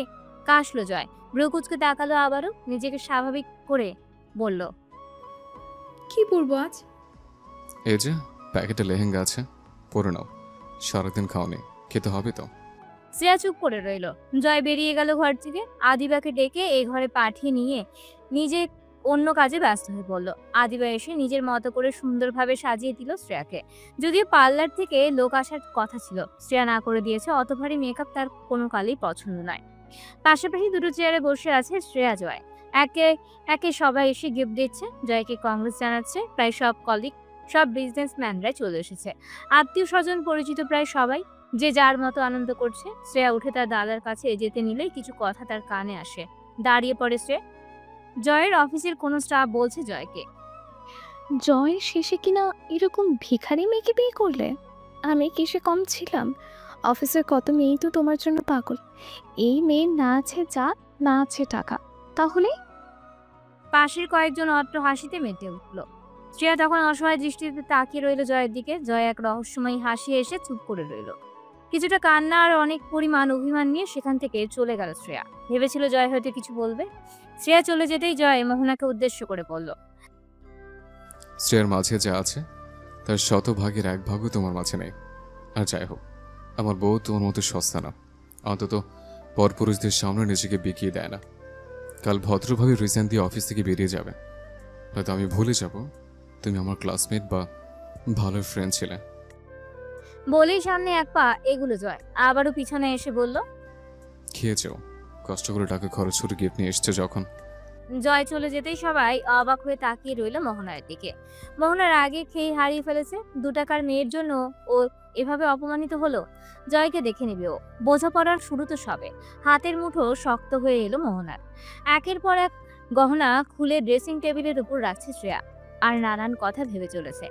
কাশলো জয়। ব্রুকুচকে তাকালো আবারও। নিজেকে স্বাভাবিক করে বলল, কি পরবো আজ? এই যে প্যাকেটে লেহেঙ্গা আছে, পরে নাও। সারাদিন খাওনি, খেতে হবে তো। শ্রেয়া চুপ করে রইল। জয় বেরিয়ে গেল ঘর থেকে। আদিবাকে ডেকে এই ঘরে পাঠিয়ে নিয়ে নিজে অন্য কাজে ব্যস্ত হয়ে পড়ল। আদিবা এসে নিজের মতো করে সুন্দরভাবে সাজিয়ে দিল শ্রেয়াকে। যদিও পার্লার থেকে লোক আসার কথা ছিল, শ্রেয়া না করে দিয়েছে। অত ভারী মেকআপ তার কোনো কালেই পছন্দ নয়। পাশাপাশি দুটো চেয়ারে বসে আছে শ্রেয়া জয়। একে একে সবাই এসে গিফট দিচ্ছে, জয়কে কংগ্রেস জানাচ্ছে। প্রায় সব কলিগ, সব বিজনেসম্যানরা চলে এসেছে। আত্মীয় স্বজন পরিচিত প্রায় সবাই যে যার মতো আনন্দ করছে। শ্রেয়া উঠে তার দাদার কাছে যেতে নিলেই কিছু কথা তার কানে আসে। দাঁড়িয়ে পড়ে সে। জয়ের অফিসের কোনো স্টাফ বলছে জয়কে, জয়ের শেষে কিনা এরকম ভিখারি মেয়েকে বিয়ে করলে? আমি কিসে কম ছিলাম? অফিসের কত মেয়েই তো তোমার জন্য পাগল। এই মেয়ের না আছে জাত, না আছে টাকা, তাহলে? পাশের কয়েকজন অট্ট হাসিতে মেতে উঠল। শ্রেয়া তখন অসহায় দৃষ্টিতে তাকিয়ে রইল জয়ের দিকে। জয় এক রহস্যময়ী হাসি এসে চুপ করে রইল। কিছুটা কান্না আর অনেক পরিমাণ অভিমান নিয়ে সেখান থেকে চলে গেল শ্রেয়া। ভেবেছিল জয় হয়তো কিছু বলবে। শ্রেয়া চলে যেতেই জয় মোহনাকে উদ্দেশ্য করে বলল, শ্রেয়ার মাঝে যা আছে তার শতভাগের 1 ভাগও তোমার মাঝে নেই। আর যাই হোক, আমার বউ তোমার মতো সস্তা না। অন্তত পরপুরুষদের সামনে নিজেকে বিকিয়ে দেয় না। কাল ভদ্রভাবে রিজাইন দিয়ে অফিস থেকে বেরিয়ে যাবে, হয়তো আমি ভুলে যাব তুমি আমার ক্লাসমেট বা ভালো ফ্রেন্ড ছিলে। বলেই সামনে এক পা এগুলো জয়। আবারও পিছনে এসে বলল, খেয়েছো, কষ্ট করে টাকা খরচ করে গিফট নিয়ে এসছো যখন। জয় চলে যেতেই সবাই অবাক হয়ে তাকিয়ে রইল মোহনার দিকে। মোহনার আগে খেয়ে হারিয়ে ফেলেছে। 2 টাকার মেয়ের জন্য ও এভাবে অপমানিত হলো। জয়কে দেখে নেবে ও। বোঝাপড়ার শুরু তো সবে। হাতের মুঠো শক্ত হয়ে এলো মোহনার। একের পর এক গহনা খুলে ড্রেসিং টেবিলের উপর রাখছে শ্রেয়া। আর নানান কথা ভেবে চলেছে।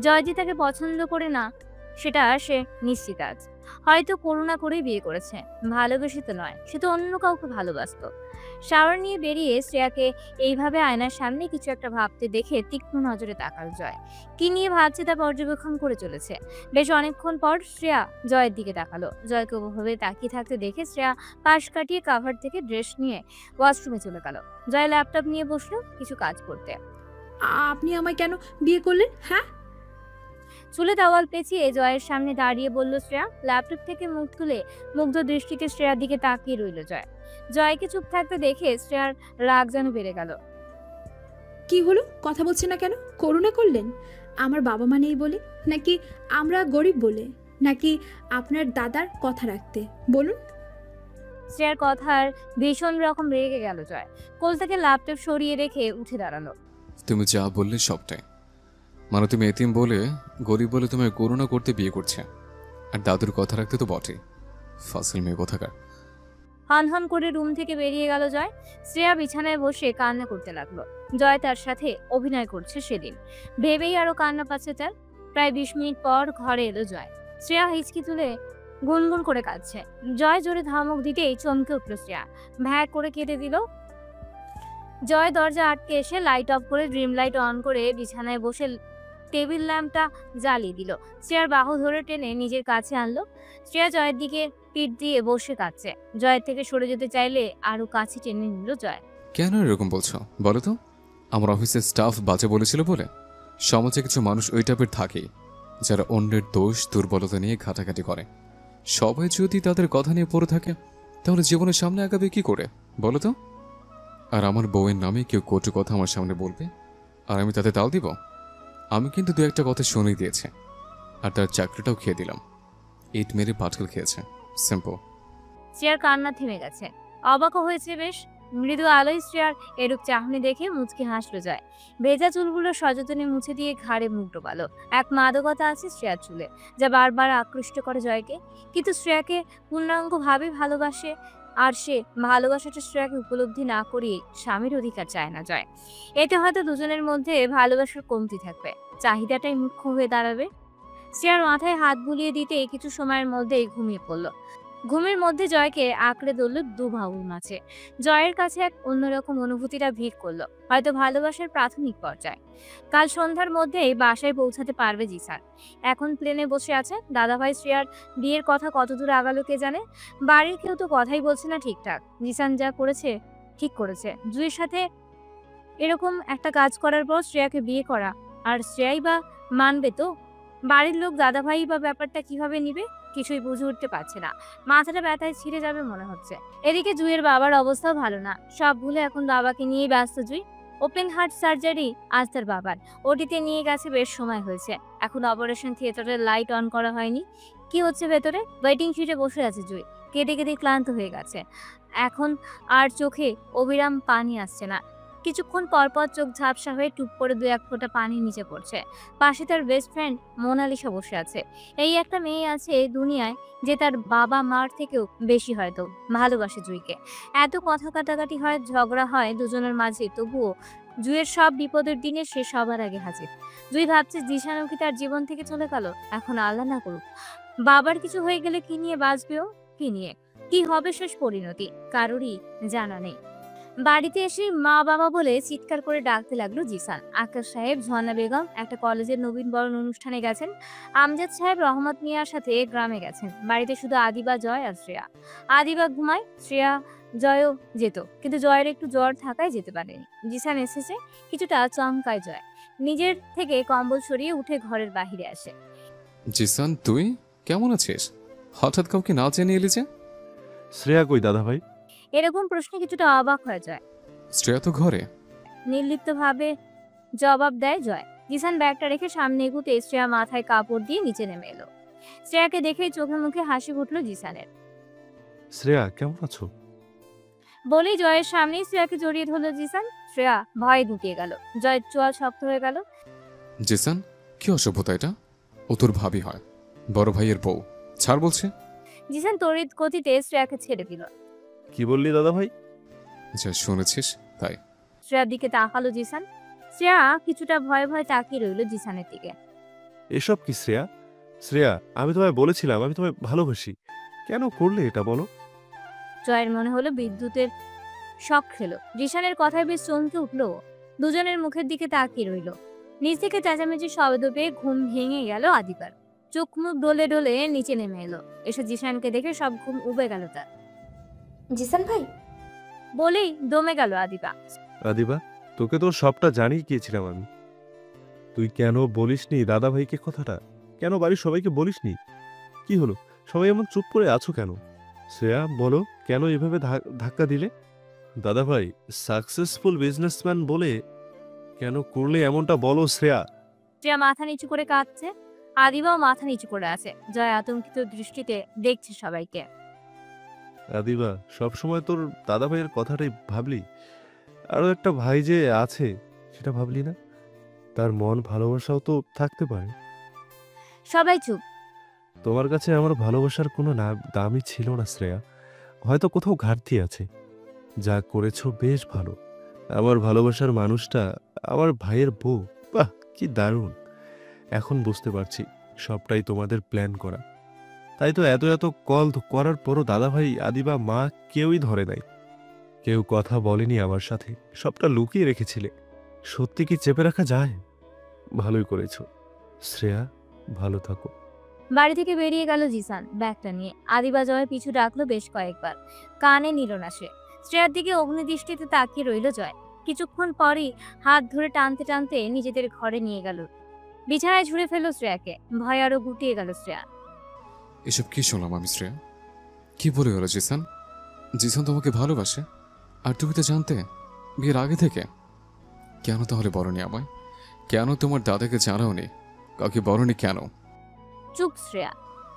জয় যে তাকে পছন্দ করে না সেটা সে নিশ্চিত আজ। হয়তো করুণা করেই বিয়ে করেছে, ভালোবেসে তো নয়। সে তো অন্য কাউকে ভালোবাসতো। শাওয়ার নিয়ে বেরিয়ে শ্রেয়াকে এইভাবে আয়নার সামনে কিছু একটা ভাবতে দেখে তীক্ষ্ণ নজরে তাকাল জয়। কি নিয়ে ভাবছে তা পর্যবেক্ষণ করে চলেছে। বেশ অনেকক্ষণ পর শ্রেয়া জয়ের দিকে তাকালো। জয়কে ওভাবে তাকিয়ে থাকতে দেখে শ্রেয়া পাশ কাটিয়ে কাভার থেকে ড্রেস নিয়ে ওয়াশরুমে চলে গেল। জয় ল্যাপটপ নিয়ে বসলো কিছু কাজ করতে। আপনি আমায় কেন বিয়ে করলেন, হ্যাঁ? চুলে তাওয়াল পেঁচিয়ে জয়ের সামনে দাঁড়িয়ে বলল শ্রেয়া। ল্যাপটপ থেকে মুখ তুলে মুগ্ধ দৃষ্টিতে শ্রেয়ার দিকে তাকিয়ে রইল জয়। জয়কে চুপ থাকতে দেখে শ্রেয়ার রাগ যেন বেড়ে গেল। কি হলো, কথা বলছে না কেন? করুণা করলেন আমার বাবা মা নেই বলে, নাকি আমরা গরিব বলে, নাকি আপনার দাদার কথা রাখতে? বলুন। শ্রেয়ার কথার ভীষণ রকম রেগে গেল জয়। কোল থেকে ল্যাপটপ সরিয়ে রেখে উঠে দাঁড়ালো। তুমি যা বললে সবটাই। মানে তুমি এতিম বলে, গরিব বলে তোমায় করুণা করতে বিয়ে করছে, আর দাদুর কথা রাখতে তো বটেই। ফাসিল মেয়ে কোথাকার। হন করে রুম থেকে বেরিয়ে গেল জয়। শ্রেয়া বিছানায় বসে কান্না করতে লাগলো। জয় তার সাথে অভিনয় করছে সেদিন ভেবেই আরো কান্না পাচ্ছে তার। প্রায় 20 মিনিট পর ঘরে এলো জয়। শ্রেয়া হিচকি তুলে গুনগুন করে কাঁদছে। জয় জোরে ধমক দিতেই চমকে উঠল শ্রেয়া। ভ্যাঁ করে কেঁদে দিল। জয় দরজা আটকে এসে লাইট অফ করে ড্রিম লাইট অন করে বিছানায় বসে টেবিল ল্যাম্পটা জ্বালিয়ে দিল। শ্রেয়ার বাহু ধরে টেনে নিজের কাছে আনলো। শ্রেয়া জয়ের দিকে পিঠ দিয়ে বসে কাঁদছে। জয়ের থেকে সরে যেতে চাইলে আরো কাছে টেনে নিল জয়। কেন এরকম বলছো বলো তো? আমার অফিসের স্টাফ বাজে বলেছিল বলে? সমাজে কিছু মানুষ ওই টাইপের থাকেই, যারা অন্যের দোষ দুর্বলতা নিয়ে ঘাটাঘাটি করে। সবাই যদি তাদের কথা নিয়ে পড়ে থাকে তাহলে জীবনের সামনে আগাবে কি করে বলো তো? আর আমার বউয়ের নামে কেউ কটু কথা আমার সামনে বলবে আর আমি তাতে তাল দিব? আমি কিন্তু দু একটা কথা শুনেই দিয়েছে, আর তার চাকরিটাও খেয়ে দিলাম। ইট মেরে পাটকেল খেয়েছে, সিম্পল। শ্রেয়ার কান্না থেমে গেছে। অবাকও হয়েছে বেশ। মৃদু আলোয় শ্রেয়ার এরূপ চাহনি দেখে মুচকি হাসলো জয়। ভেজা চুলগুলো সযত্নে মুছে দিয়ে ঘাড়ে মুখ ডোবালো। এক মাদকতা আছে শ্রেয়ার চুলে, যা বারবার আকৃষ্ট করে জয়কে। কিন্তু শ্রেয়াকে পূর্ণাঙ্গভাবে ভালোবাসে, আর সে ভালোবাসাটা শ্রেয়াকে উপলব্ধি না করিয়ে স্বামীর অধিকার চায় না জয়। এতে হয়তো দুজনের মধ্যে ভালোবাসার কমতি থাকবে, চাহিদাটাই মুখ্য হয়ে দাঁড়াবে। শ্রেয়ার মাথায় হাত বুলিয়ে দিতে কিছু সময়ের মধ্যেই ঘুমিয়ে পড়ল। ঘুমের মধ্যে জয়কে আঁকড়ে ধরল দু বাহুর মাঝে। জয়ের কাছে এক অন্যরকম অনুভূতিটা ভিড় করলো, হয়তো ভালোবাসার প্রাথমিক পর্যায়ে। কাল সন্ধ্যার মধ্যেই বাসায় পৌঁছাতে পারবে জিসান। এখন প্লেনে বসে আছে। দাদাভাই শ্রেয়ার বিয়ের কথা কতদূর আগালো কে জানে। বাড়ির কেউ তো কথাই বলছে না ঠিকঠাক। জিসান যা করেছে ঠিক করেছে। জুয়ের সাথে এরকম একটা কাজ করার পর শ্রেয়াকে বিয়ে করা, আর শ্রেয়াই বা মানবে তো? বাড়ির লোক দাদাভাই বা ব্যাপারটা কিভাবে নিবে কিছুই বুঝে উঠতে পারছে না। মাথাটা ব্যথায় ছিঁড়ে যাবে মনে হচ্ছে। এদিকে জুইয়ের বাবার অবস্থাও ভালো না। সব ভুলে এখন বাবাকে নিয়েই ব্যস্ত জুই। ওপেন হার্ট সার্জারি আজ তার বাবার। ওটিতে নিয়ে গেছে, বেশ সময় হয়েছে। এখন অপারেশন থিয়েটারের লাইট অন করা হয়নি। কি হচ্ছে ভেতরে? ওয়েটিং সিটে বসে আছে জুই। কেঁদে কেঁদে ক্লান্ত হয়ে গেছে। এখন আর চোখে অবিরাম পানি আসছে না। কিছুক্ষণ পরপর চোখ ঝাপসা হয়ে টুপ করে দু এক ফোঁটা পানি নিচে পড়ছে। পাশে তার বেস্ট ফ্রেন্ড মোনালিসা বসে আছে। এই একটা মেয়ে আছে এই দুনিয়ায় যে তার বাবা মার থেকেও বেশি হয়তো ভালোবাসে জুইকে। এত কথা কাটাকাটি হয়, ঝগড়া হয় দুজনের মাঝে, তবুও জুইয়ের সব বিপদের দিনে সে সবার আগে হাজির। জুই ভাবছে জিসানও কি তার জীবন থেকে চলে গেল? এখন আল্লাহ না করুক বাবার কিছু হয়ে গেলে কি নিয়ে বাঁচবেও, কি নিয়ে কি হবে শেষ পরিণতি কারোরই জানা নেই। বাড়িতে এসে মা বাবা বলে চিৎকার করে ডাকতে লাগলো জিসান। আকাশ সাহেব, ঝর্ণা বেগম একটা কলেজের নবীন বরণ অনুষ্ঠানে গেছেন। আমজাদ সাহেব রহমত মিয়ার সাথে গ্রামে গেছেন। বাড়িতে শুধু আদিবা, জয় আর শ্রেয়া। আদিবা ঘুমায়, শ্রেয়া জয়ও যেত, কিন্তু জয়ের একটু জ্বর থাকায় যেতে পারেনি। জিসান এসেছে, কিছুটা চমকায় জয়। নিজের থেকে কম্বল সরিয়ে উঠে ঘরের বাহিরে আসে। জিসান, তুই কেমন আছিস? হঠাৎ কাউকে না জেনে এলি যে? শ্রেয়া কই দাদাভাই? এরকম প্রশ্নে কিছুটা অবাক হয়ে যায়। শ্রেয়া তো ঘরে। নির্লিপ্তভাবে জবাব দেয় জয়। জিসান ব্যাগটা রেখে সামনে এগুতে শ্রেয়া মাথায় কাপড় দিয়ে নিচে নেমে এলো। শ্রেয়াকে দেখেই চোখে মুখে হাসি ফুটলো জিসানের। শ্রেয়া কেমন আছো? বলেই জয়ের সামনেই শ্রেয়াকে জড়িয়ে ধরলো জিসান। শ্রেয়া ভয়ে গুটিয়ে গেল। জয়ের চোয়াল শক্ত হয়ে গেল। জিসান, কি অসভ্যতা এটা? ও তোর ভাবি হয়, বড় ভাইয়ের বউ। ছাড় বলছে। জিসান তড়িৎ গতিতে শ্রেয়াকে ছেড়ে দিল। কি বললি দাদাভাই? যা শুনেছিস তাই। শ্রেয়ার দিকে তাকালো জিসান। শ্রেয়া কিছুটা ভয়ে ভয়ে তাকিয়ে রইল জিসানের দিকে। এসব কি শ্রেয়া? শ্রেয়া, আমি তোমায় বলেছিলাম আমি তোমায় ভালোবাসি, কেন করলে এটা বলো? জয়ের মনে হলো বিদ্যুতের শক খেলো। জিসানের কথায় বেশ চমকে উঠলো। দুজনের মুখের দিকে তাকিয়ে রইল। নিচ থেকে চেঁচামেচি শব্দ পেয়ে ঘুম ভেঙে গেল আদিবার। চোখ মুখ ডলে ডলে নিচে নেমে এলো। এসে জিসানকে দেখে সব ঘুম উবে গেল তার। জিসান ভাই বলেই দমে গেল আদিবা। আদিবা, তোকে তো সবটা জানিয়ে গিয়েছিলাম আমি। তুই কেন বলিসনি দাদাভাইকে কথাটা? কেন বাড়ির সবাইকে বলিসনি? কি হলো, সবাই এমন চুপ করে আছো কেন? শ্রেয়া বলো, কেন এভাবে ধাক্কা দিলে? দাদাভাই সাকসেসফুল বিজনেসম্যান বলে কেন করলে এমনটা বলো শ্রেয়া। শ্রেয়া মাথা নিচু করে কাঁদছে। আদিবাও মাথা নিচু করে আছে। জয় আতঙ্কিত দৃষ্টিতে দেখছে সবাইকে। আদিবা, সবসময় তোর দাদাভাইয়ের কথাটাই ভাবলি? আরো একটা ভাই যে আছে সেটা ভাবলি না? তার মন ভালোবাসাও তো থাকতে পারে। সবাই চুপ। তোমার কাছে আমার ভালোবাসার কোনো দামই ছিল না শ্রেয়া। হয়তো কোথাও ঘাটতি আছে। যা করেছো বেশ ভালো। আমার ভালোবাসার মানুষটা আমার ভাইয়ের বউ। বাহ, কি দারুণ! এখন বুঝতে পারছি সবটাই তোমাদের প্ল্যান করা। তাই তো এত এত কল করার পরও দাদাভাই, আদিবা, মা কেউই ধরে নাই। কেউ কথা বলেনি আমার সাথে, সবটা লুকিয়ে রেখেছিলে। সত্যি কি চেপে রাখা যায়? ভালোই করেছো শ্রেয়া, ভালো থাকো। বাড়ি থেকে বেরিয়ে গেল জিসান ব্যাগটা নিয়ে। আদিবা জয়ের পিছু ডাকলো বেশ কয়েকবার, কানে নিল না সে। শ্রেয়ার দিকে অগ্নিদৃষ্টিতে তাকিয়ে রইল জয়। কিছুক্ষণ পরই হাত ধরে টানতে টানতে নিজেদের ঘরে নিয়ে গেল। বিছানায় ঝুড়ে ফেলল শ্রেয়াকে। ভয় আরো গুটিয়ে গেল শ্রেয়া। এসব কি শুনলাম আমি শ্রেয়া? কি বলে গেল জিসান? জিসান তোমাকে ভালোবাসে? আর তুমি তো জানতে বিয়ের আগে থেকে। কেন তাহলে বলনি আমায়? কেন তোমার দাদাকে জানাওনি? কাউকে বলনি কেন? চুপ শ্রেয়া।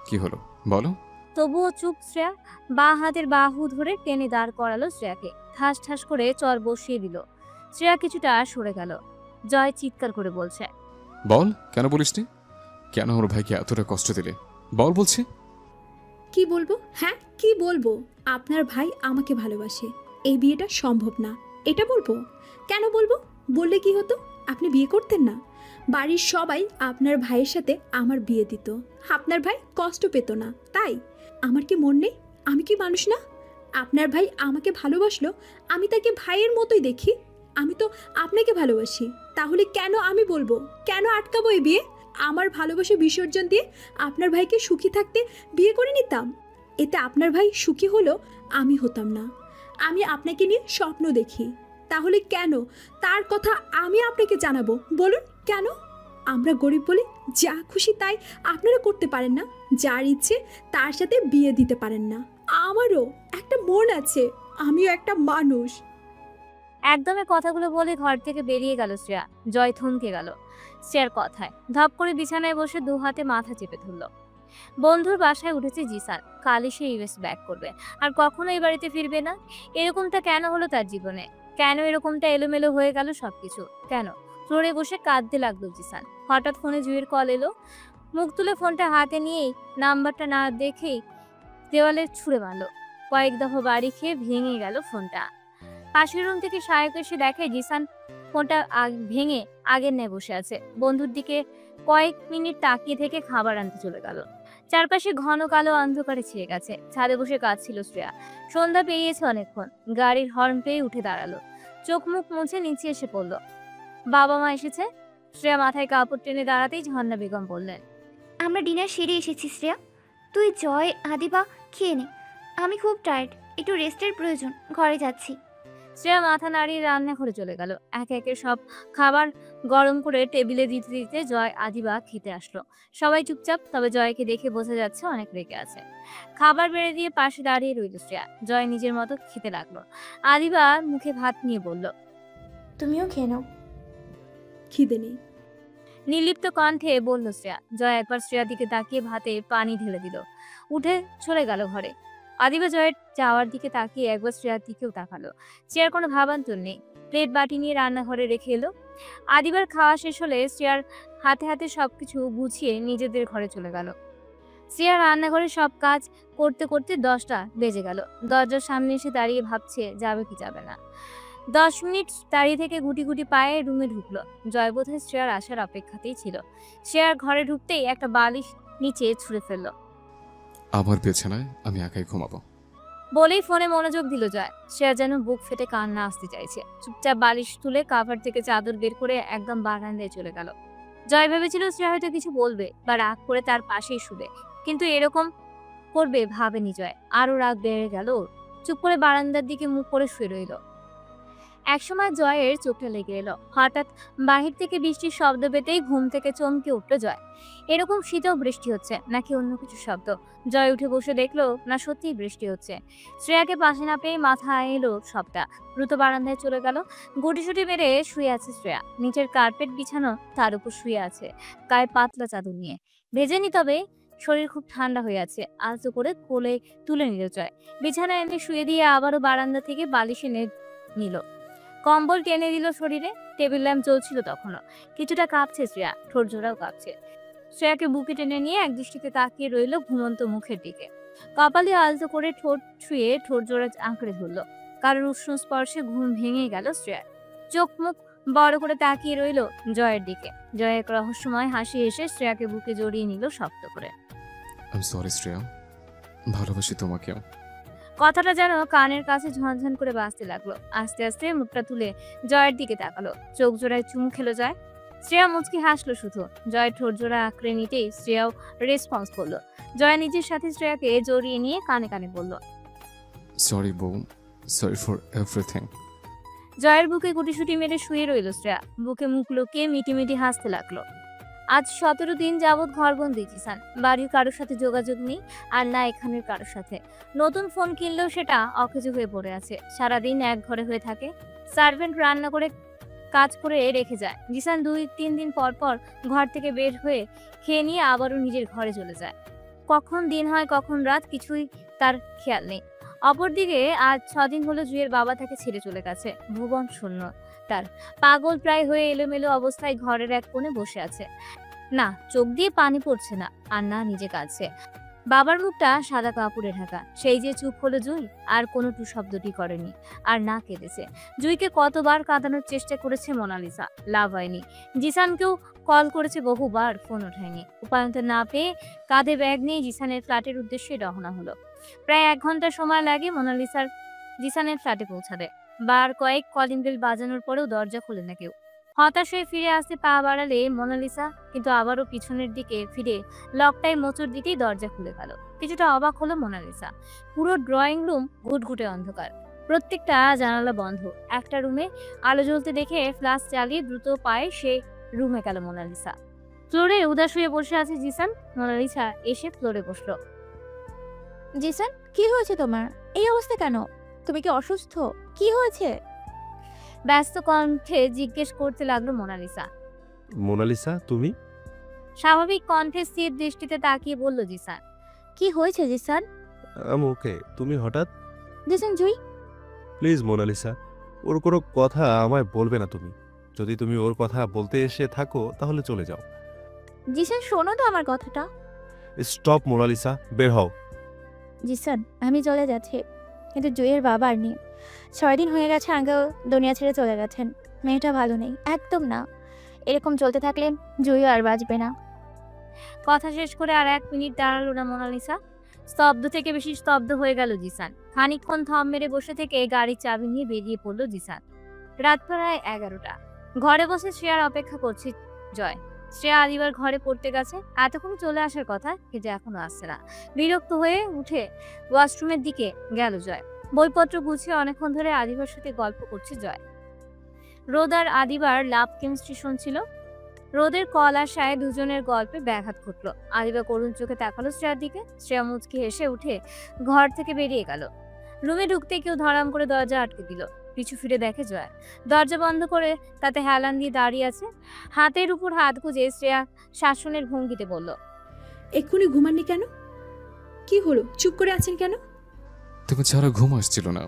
কি হলো বলো? তবুও চুপ শ্রেয়া। বা হাতের বাহু ধরে টেনে দাঁড় করালো শ্রেয়াকে। ঠাস ঠাস করে চর বসিয়ে দিল। শ্রেয়া কিছুটা সরে গেল। জয় চিৎকার করে বলছে, বল, কেন বলিসনি? কেন আমার ভাইকে এতটা কষ্ট দিলে? বল বলছি। কি বলবো? হ্যাঁ, কি বলবো? আপনার ভাই আমাকে ভালোবাসে, এই বিয়েটা সম্ভব না, এটা বলবো? কেন বলবো? বললে কি হতো? আপনি বিয়ে করতেন না। বাড়ির সবাই আপনার ভাইয়ের সাথে আমার বিয়ে দিত। আপনার ভাই কষ্ট পেত না, তাই? আমার কি মন নেই? আমি কি মানুষ না? আপনার ভাই আমাকে ভালোবাসলো, আমি তাকে ভাইয়ের মতোই দেখি। আমি তো আপনাকে ভালোবাসি, তাহলে কেন আমি বলবো? কেন আটকাবো এই বিয়ে? আমার ভালোবাসা বিসর্জন দিয়ে আপনার ভাইকে সুখী থাকতে বিয়ে করে নিতাম। এতে আপনার ভাই সুখী হলো, আমি হতাম না। আমি আপনাকে নিয়ে স্বপ্ন দেখি, তাহলে কেন তার কথা আমি আপনাকে জানাবো? বলুন কেন? আমরা গরিব বলে যা খুশি তাই আপনারা করতে পারেন না, যার ইচ্ছে তার সাথে বিয়ে দিতে পারেন না। আমারও একটা মন আছে, আমিও একটা মানুষ। একদমে কথাগুলো বলে ঘর থেকে বেরিয়ে গেল শ্রেয়া। জয় থমকে গেল শ্রেয়ার কথায়। ধপ করে বিছানায় বসে দু হাতে মাথা চেপে ধরল। বন্ধুর বাসায় উঠেছে জিসান। কালই সে ইউএস ব্যাক করবে, আর কখনো এই বাড়িতে ফিরবে না। এরকমটা কেন হলো তার জীবনে? কেন এরকমটা এলোমেলো হয়ে গেল সবকিছু? কেন? ফ্লোরে বসে কাঁদতে লাগলো জিসান। হঠাৎ ফোনে জুইয়ের কল এলো। মুখ তুলে ফোনটা হাতে নিয়েই নাম্বারটা না দেখেই দেওয়ালে ছুঁড়ে মারল। কয়েক দফা বাড়ি খেয়ে ভেঙে গেল ফোনটা। পাশের রুম থেকে সায়ক এসে দেখে জিসান ফোনটা ভেঙে আগের ন্যায় বসে আছে। বন্ধুর দিকে কয়েক মিনিট তাকিয়ে থেকে খাবার আনতে চলে গেল। চারপাশে ঘন কালো অন্ধকারে ছেয়ে গেছে। ছাদে বসে কাঁদছিল শ্রেয়া। সন্ধ্যা পেরিয়েছে অনেকক্ষণ। গাড়ির হর্ন পেয়ে উঠে দাঁড়ালো। চোখ মুখ মুছে নিচে এসে পড়ল। বাবা মা এসেছে। শ্রেয়া মাথায় কাপড় টেনে দাঁড়াতেই ঝর্ণা বেগম বললেন, আমরা ডিনার সেরে এসেছি শ্রেয়া, তুই জয় আদিবা খেয়ে নে। আমি খুব টায়ার্ড, একটু রেস্টের প্রয়োজন, ঘরে যাচ্ছি। শ্রেয়া মাথা নাড়িয়ে রান্নাঘরে চলে গেল। একে একে সব খাবার গরম করে টেবিলে দিতে দিতে জয় আদিবা খেতে আসলো। সবাই চুপচাপ, তবে জয়কে দেখে বোঝা যাচ্ছে অনেক রেগে আছে। খাবার বেড়ে দিয়ে পাশে দাঁড়িয়ে রইল শ্রেয়া। জয় নিজের মতো খেতে লাগলো। আদিবা মুখে ভাত নিয়ে বলল, তুমিও খেয়ে নাও। খিদে নেই। নির্লিপ্ত কণ্ঠে বলল শ্রেয়া। জয় একবার শ্রেয়ার দিকে তাকিয়ে ভাতে পানি ঢেলে দিল। উঠে চলে গেল ঘরে। আদিবা জয়ের যাওয়ার দিকে তাকিয়ে একবার শ্রেয়ার দিকেও তাকালো। শ্রেয়ার কোনো ভাবান্তর নেই। প্লেট বাটি নিয়ে রান্নাঘরে রেখে এলো। আদিবার খাওয়া শেষ হলে শ্রেয়ার হাতে হাতে সবকিছু গুছিয়ে নিজেদের ঘরে চলে গেল। শ্রেয়া রান্নাঘরে সব কাজ করতে করতে 10টা বেজে গেল। দরজার সামনে এসে দাঁড়িয়ে ভাবছে যাবে কি যাবে না। 10 মিনিট দাঁড়িয়ে থেকে গুটি গুটি পায়ে রুমে ঢুকলো। জয় বোধহয় শ্রেয়ার আসার অপেক্ষাতেই ছিল। শ্রেয়ার ঘরে ঢুকতেই একটা বালিশ নিচে ছুঁড়ে ফেললো। আমার বিছানায় আমি একাই ঘুমাবো বলেই ফোনে মনোযোগ দিল জয়। শ্রেয়া যেন বুক ফেটে কান্না আসতে চাইছে। চুপচাপ বালিশ তুলে কাভার থেকে চাদর বের করে একদম বারান্দায় চলে গেল। জয় ভেবেছিল শ্রেয়া হয়তো কিছু বলবে বা রাগ করে তার পাশেই শুবে, কিন্তু এরকম করবে ভাবেনি জয়। আরো রাগ বেড়ে গেল ওর। চুপ করে বারান্দার দিকে মুখ করে শুয়ে রইল। একসময় জয়ের চোখটা লেগে এলো। হঠাৎ বাহির থেকে বৃষ্টির শব্দ পেতেই ঘুম থেকে চমকে উঠল জয়। এরকম শীতেও বৃষ্টি হচ্ছে নাকি অন্য কিছু শব্দ? জয় উঠে বসে দেখলো না সত্যিই বৃষ্টি হচ্ছে। শ্রেয়াকে পাশে না পেয়ে মাথা এলো সবটা। দ্রুত বারান্দায় চলে গেল। গুটিসুটি মেরে শুয়ে আছে শ্রেয়া। নিচের কার্পেট বিছানো, তার উপর শুয়ে আছে গায়ে পাতলা চাদর নিয়ে। ভেজেনি, তবে শরীর খুব ঠান্ডা হয়ে আছে। আলতো করে কোলে তুলে নিল জয়। বিছানায় এনে শুয়ে দিয়ে আবারও বারান্দা থেকে বালিশ এনে নিল। কম্বল টেনে দিল শরীরে। টেবিল ল্যাম্প জ্বলছিল তখনও। কিছুটা কাঁপছে শ্রেয়া, ঠোঁট জোড়াও কাঁপছে। শ্রেয়াকে বুকে টেনে নিয়ে এক দৃষ্টিতে তাকিয়ে রইল ঘুমন্ত মুখের দিকে। কপালে আলতো করে ঠোঁট ছুঁয়ে ঠোঁট জোড়া আঁকড়ে ধরল। কারোর উষ্ণ স্পর্শে ঘুম ভেঙে গেল শ্রেয়ার। চোখ মুখ বড় করে তাকিয়ে রইল জয়ের দিকে। জয় এক রহস্যময় হাসি এসে শ্রেয়াকে বুকে জড়িয়ে নিল শক্ত করে। আই এম সরি শ্রেয়া, ভালোবাসি তোমাকেও। কথাটা যেন কানের কাছে ঝনঝন করে বাজতে লাগলো। আস্তে আস্তে মুখটা তুলে জয়ের দিকে তাকালো, চোখ জোড়ায় চুমু খেলো জয়। শ্রেয়া মুচকি হাসলো শুধু। জয় ঠোঁট জোড়া আঁকড়ে নিতেই শ্রেয়াও রেসপন্স করলো। জয় নিজের সাথে শ্রেয়াকে জড়িয়ে নিয়ে কানে কানে বলল, সরি বউ, সরি ফর এভরিথিং। জয়ের বুকে গুটিসুটি মেরে শুয়ে রইল শ্রেয়া, বুকে মুখ লুকিয়ে মিটিমিটি হাসতে লাগলো। আজ 17 দিন যাবৎ ঘরবন্দি জিসান। বাড়ির কারোর সাথে যোগাযোগ নেই, আর না এখানের কারোর সাথে। নতুন ফোন কিনলেও সেটা অকেজো হয়ে পড়ে আছে। সারাদিন এক ঘরে হয়ে থাকে, সার্ভেন্ট রান্না করে কাজ করে রেখে যায়। জিসান 2-3 দিন পর পর ঘর থেকে বের হয়ে খেয়ে নিয়ে আবারও নিজের ঘরে চলে যায়। কখন দিন হয় কখন রাত কিছুই তার খেয়াল নেই। অপরদিকে আজ 6 দিন হলো জুয়ের বাবা তাকে ছেড়ে চলে গেছে। ভুবন শূন্য তার। পাগল প্রায় হয়ে এলোমেলো অবস্থায় ঘরের এক কোণে বসে আছে। না চোখ দিয়ে পানি পড়ছে না, আর না নিজে কাঁদছে। বাবার মুখটা সাদা কাপড়ে ঢাকা। সেই যে চুপ হলো জুই, আর কোনো টু শব্দটি করেনি, আর না কেঁদেছে। জুইকে কতবার কাঁদানোর চেষ্টা করেছে মোনালিসা, লাভ হয়নি। জিসানকেও কল করেছে বহুবার, ফোন ওঠায়নি। উপায়ন্তর না পেয়ে কাঁধে ব্যাগ নিয়ে জিসানের ফ্ল্যাটের উদ্দেশ্যে রওনা হলো। প্রায় 1 ঘন্টা সময় লাগে মোনালিসার জিসানের ফ্ল্যাটে পৌঁছাতে। বার কয়েক কলিং বেল বাজানোর পরেও দরজা খোলে না কেউ। হতাশ হয়ে ফিরে আসতে পা বাড়ালে মোনালিসা, কিন্তু আবারও পিছনের দিকে ফিরে লকটাই মোচড় দিতেই দরজা খুলে গেল। কিছুটা অবাক হলো মোনালিসা। পুরো ড্রয়িং রুম ঘুটঘুটে অন্ধকার, প্রত্যেকটা জানালা বন্ধ। একটা রুমে আলো জ্বলতে দেখে ফ্ল্যাশ চালিয়ে দ্রুত পায়ে সে রুমে গেল মোনালিসা। ফ্লোরে উদাস হয়ে বসে আছে জিসান। মোনালিসা এসে ফ্লোরে বসলো। জিসান, কি হয়েছে তোমার? এই অবস্থা কেন? তুমি কি অসুস্থ? কি হয়েছে? ব্যস্ত কণ্ঠে জিজ্ঞেস করতে লাগলো মোনালিসা। মোনালিসা, তুমি? স্বাভাবিক কণ্ঠে স্থির দৃষ্টিতে তাকিয়ে বলল জিসান। কি হয়েছে জিসান? ওকে, তুমি হঠাৎ? জিসান, জুই। প্লিজ মোনালিসা, ওর কোনো কথা আমায় বলবে না তুমি। যদি তুমি ওর কথা বলতে এসে থাকো তাহলে চলে যাও। জিসান, শোনো তো আমার কথাটা। স্টপ মোনালিসা, বের হও। জিসান, আমি চলে যাচ্ছি, কিন্তু জুইয়ের বাবা আর নেই। 6 দিন হয়ে গেছে আঙ্কেল দুনিয়া ছেড়ে চলে গেছেন। মেয়েটা ভালো নেই, একদম না। এরকম চলতে থাকলে জুইও আর বাঁচবে না। কথা শেষ করে আর 1 মিনিট দাঁড়ালো না মোনালিসা। স্তব্ধ থেকে বেশি স্তব্ধ হয়ে গেল জিসান। খানিকক্ষণ থম মেরে বসে থেকে গাড়ির চাবি নিয়ে বেরিয়ে পড়লো জিসান। রাত প্রায় 11টা। ঘরে বসে শ্রেয়ার অপেক্ষা করছে জয়। শ্রেয়া আদিবার ঘরে পড়তে গেছে, এতক্ষণ চলে আসার কথা, কিন্তু এখনো আসছে না। বিরক্ত হয়ে উঠে ওয়াশরুমের দিকে গেল জয়। বইপত্র গুছিয়ে অনেকক্ষণ ধরে আদিবার সাথে গল্প করছে জয়। রোদ আর আদিবার লাভ কেমিস্ট্রি শুনছিল। রোদের কল আসায় দুজনের গল্পে ব্যাঘাত ঘটলো। আদিবা করুণ চোখে তাকালো শ্রেয়ার দিকে। শ্রেয়া মুচকি হেসে উঠে ঘর থেকে বেরিয়ে গেল। রুমে ঢুকতে কেউ ধরাম করে দরজা আটকে দিল। পিছু ফিরে দেখে জয় দরজা বন্ধ করে তাতে হেলান দিয়ে দাঁড়িয়ে আছে। হাতের উপর হাত গুজে শ্রেয়া শাসনের ভঙ্গিতে বলল, এক্ষুনি ঘুমাননি কেন? কি হলো, চুপ করে আছেন কেন? তুমি ছাড়া ঘুম আসছিল না।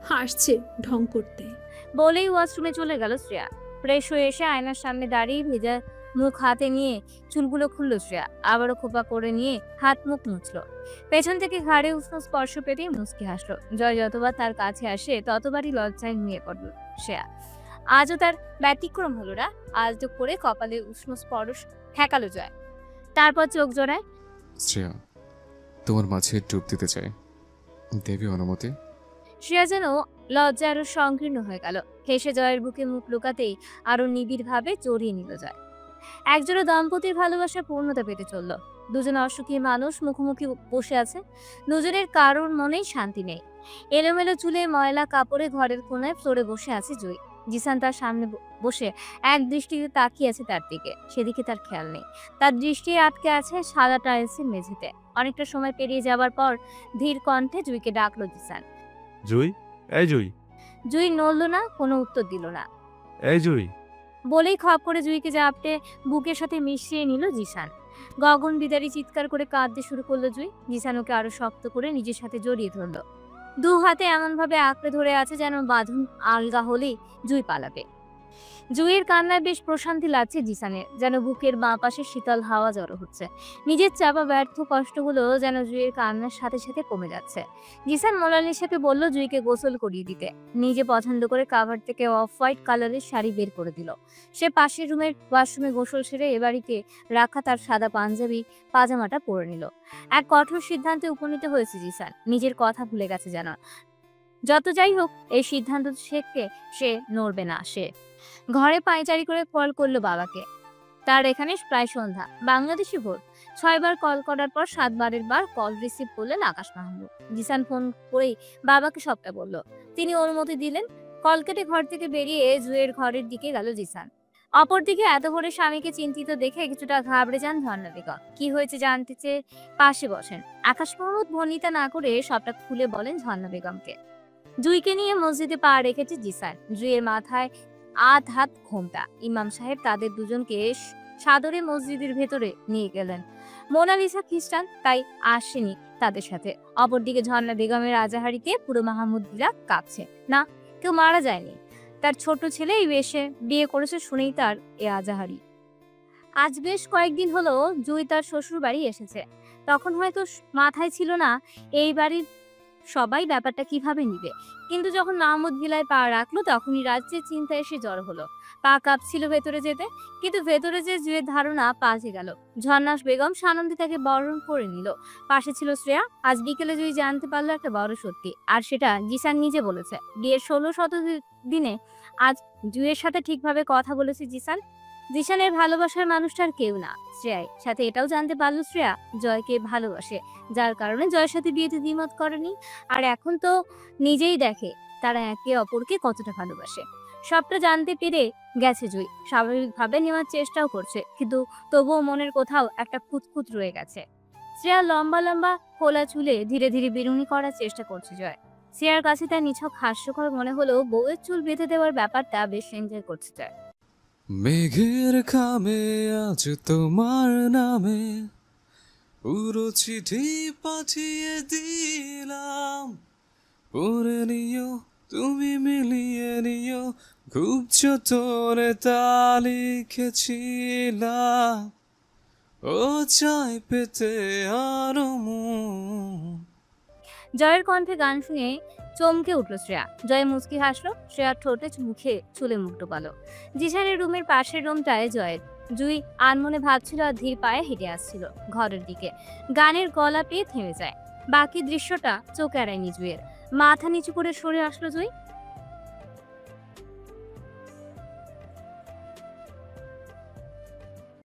হাসছে ঢং করতে। বলেই ওয়াশরুমে চলে গেল শ্রেয়া। ফ্রেশ হয়ে এসে আয়নার সামনে দাঁড়িয়ে ভেজা মুখ হাতে নিয়ে চুলগুলো খুললো শ্রেয়া। আবারও খোপা করে নিয়ে হাত মুখ মুছলো। পেছন থেকে ঘাড়ে উষ্ণ স্পর্শ পেতেই মুচকি হাসলো। জয় যতবার তার কাছে আসে ততবারই লজ্জায় নিয়ে পড়ল শ্রেয়া। আজও তার ব্যতিক্রম হলো না। আলতো করে কপালে উষ্ণ স্পর্শ ঠেকালো জয়। তারপর চোখ জোড়ায়, শ্রেয়া, তোমার মাঝে ডুব দিতে চাই, দেবী অনুমতি? শ্রেয়া যেন লজ্জা আরো সংকীর্ণ হয়ে গেল। হেসে জয়ের বুকে মুখ লুকাতেই আরো নিবিড় ভাবে জড়িয়ে নিল জয়। একজোড়া দম্পতির ভালোবাসা পূর্ণতা পেতে চলল। দুজন অসুখী মানুষ মুখোমুখি বসে আছে। দুজনের কারোর মনেই শান্তি নেই। এলোমেলো চুলে ময়লা কাপড়ে ঘরের কোনায় ফ্লোরে বসে আছে জুই। জিসান তার সামনে বসে এক দৃষ্টিতে তাকিয়ে আছে তার দিকে। সেদিকে তার খেয়াল নেই। তার দৃষ্টি আটকে আছে সাদা টাইলসের মেঝেতে। অনেকটা সময় পেরিয়ে যাবার পর ধীর কণ্ঠে জুইকে ডাকলো জিসান। জুই, এই জুই। জুই নড়ল না, কোনো উত্তর দিল না। এই জুই বলেই খপ করে জুইকে জাপটে বুকের সাথে মিশিয়ে নিল জিসান। গগন বিদারী চিৎকার করে কাঁদতে শুরু করলো জুই। জিসান ওকে আরো শক্ত করে নিজের সাথে জড়িয়ে ধরলো। 2 হাতে এমন ভাবে আঁকড়ে ধরে আছে যেন বাঁধন আলগা হলেই জুই পালাবে। জুইয়ের কান্নায় বেশ প্রশান্তি লাগছে জিসানের, যেন বুকের বাঁ পাশে শীতল হাওয়া জড়ো হচ্ছে। নিজের চাপা ব্যর্থ কষ্টগুলো যেন জুইয়ের কান্নার সাথে সাথে কমে যাচ্ছে। জিসান মোনালিসাকে বলল জুইকে গোসল করিয়ে দিতে। নিজে পছন্দ করে কাভার থেকে অফ হোয়াইট কালারের শাড়ি বের করে দিল। সে পাশের রুমের ওয়াশরুমে গোসল সেরে এ বাড়িতে রাখা তার সাদা পাঞ্জাবি পাজামাটা পরে নিল। এক কঠোর সিদ্ধান্তে উপনীত হয়েছে জিসান, নিজের কথা ভুলে গেছে যেন। যত যাই হোক, এই সিদ্ধান্ত থেকে সে নড়বে না। সে ঘরে পায়চারি করে কল করলো বাবাকে। তার এখানে প্রায় সন্ধ্যা, বাংলাদেশি ভোর। 6 বার কল করার পর 7 বারের বার কল রিসিভ করলেন আকাশ মাহমুদ। জিসান ফোন করেই বাবাকে সবটা বলল। তিনি অনুমতি দিলেন। কল কেটে ঘর থেকে বেরিয়ে জুয়ের ঘরের দিকে গেল জিসান। অপরদিকে এত ভোরে স্বামীকে চিন্তিত দেখে কিছুটা ঘাবড়ে যান ঝর্ণা বেগম। কি হয়েছে জানতে চেয়ে পাশে বসেন। আকাশ মাহমুদ ভনিতা না করে সবটা খুলে বলেন ঝর্ণা বেগমকে। জুইকে নিয়ে মসজিদে পা রেখেছে জিসান। জুইয়ের মাথায় আধ হাত ঘোমটা। ইমাম সাহেব তাদের দুজনকে সাদরে মসজিদের ভেতরে নিয়ে গেলেন। মোনালিসা খ্রিস্টান, তাই আসেনি তাদের সাথে। অপরদিকে ঝর্ণা বেগমের আজাহারিতে পুরো মাহমুদিরা কাঁপছে। না, কেউ মারা যায়নি। তার ছোট ছেলে এই বেশে বিয়ে করেছে শুনেই তার এ আজাহারি। আজ বেশ কয়েকদিন হলো জুই তার শ্বশুর বাড়ি এসেছে। তখন হয়তো মাথায় ছিল না এই বাড়ির সবাই ব্যাপারটা কিভাবে নিবে, কিন্তু যখন মাহমুদ ভিলায় পা রাখলো তখনই রাজ্যের চিন্তা এসে জড়ো হলো। পা কাঁপছিল ভেতরে যেতে, কিন্তু ভেতরে যে জুয়ের ধারণা পাল্টে গেল। ঝর্ণাস বেগম সানন্দে তাকে বরণ করে নিল। পাশে ছিল শ্রেয়া। আজ বিকেলে জুই জানতে পারলো একটা বড় সত্যি, আর সেটা জিসান নিজে বলেছে। বিয়ের 16 দিনে আজ জুয়ের সাথে ঠিকভাবে কথা বলেছে জিসান। জিসানের ভালোবাসার মানুষটার কেউ না, শ্রেয়াই। সাথে এটাও জানতে পারলো শ্রেয়া জয়কে ভালোবাসে, যার কারণে জয়ের সাথে বিয়েতে দ্বিমত করেনি। আর এখন তো নিজেই দেখে তারা একে অপরকে কতটা ভালোবাসে। সবটা জানতে পেরে গেছে জুই। স্বাভাবিকভাবে নেওয়ার চেষ্টাও করছে, কিন্তু তবুও মনের কোথাও একটা খুঁতখুত রয়ে গেছে। শ্রেয়া লম্বা লম্বা খোলা চুলে ধীরে ধীরে বেরুনি করার চেষ্টা করছে জয়। শ্রেয়ার কাছে তার নিছক হাস্যকর মনে হলেও বউয়ের চুল বেঁধে দেওয়ার ব্যাপারটা বেশ এনজয় করছে জয়। মেঘের খামে আজ তোমার নামে পুরো চিঠি পাঠিয়ে দিলাম, পড়ে নিও তুমি মিলিয়ে নিও, খুব যতনে তা লিখেছিলাম, ও চাই পেতে আরো মন। জয়ের কণ্ঠে গান শুনে চমকে উঠল শ্রেয়া। জয় মুচকি হাসলো। শ্রেয়ার ঠোঁটে মুখে চুলে মুখ টোকালো। জিসানের রুমের পাশের রুমটায় জয়ের। জুই আনমনে ভাবছিল আর ধীর পায়ে হেঁটে আসছিল ঘরের দিকে। গানের গলা পেয়ে থেমে যায়। বাকি দৃশ্যটা চোখ এড়ায়নি জুইয়ের। মাথা নিচু করে সরে আসলো জুই।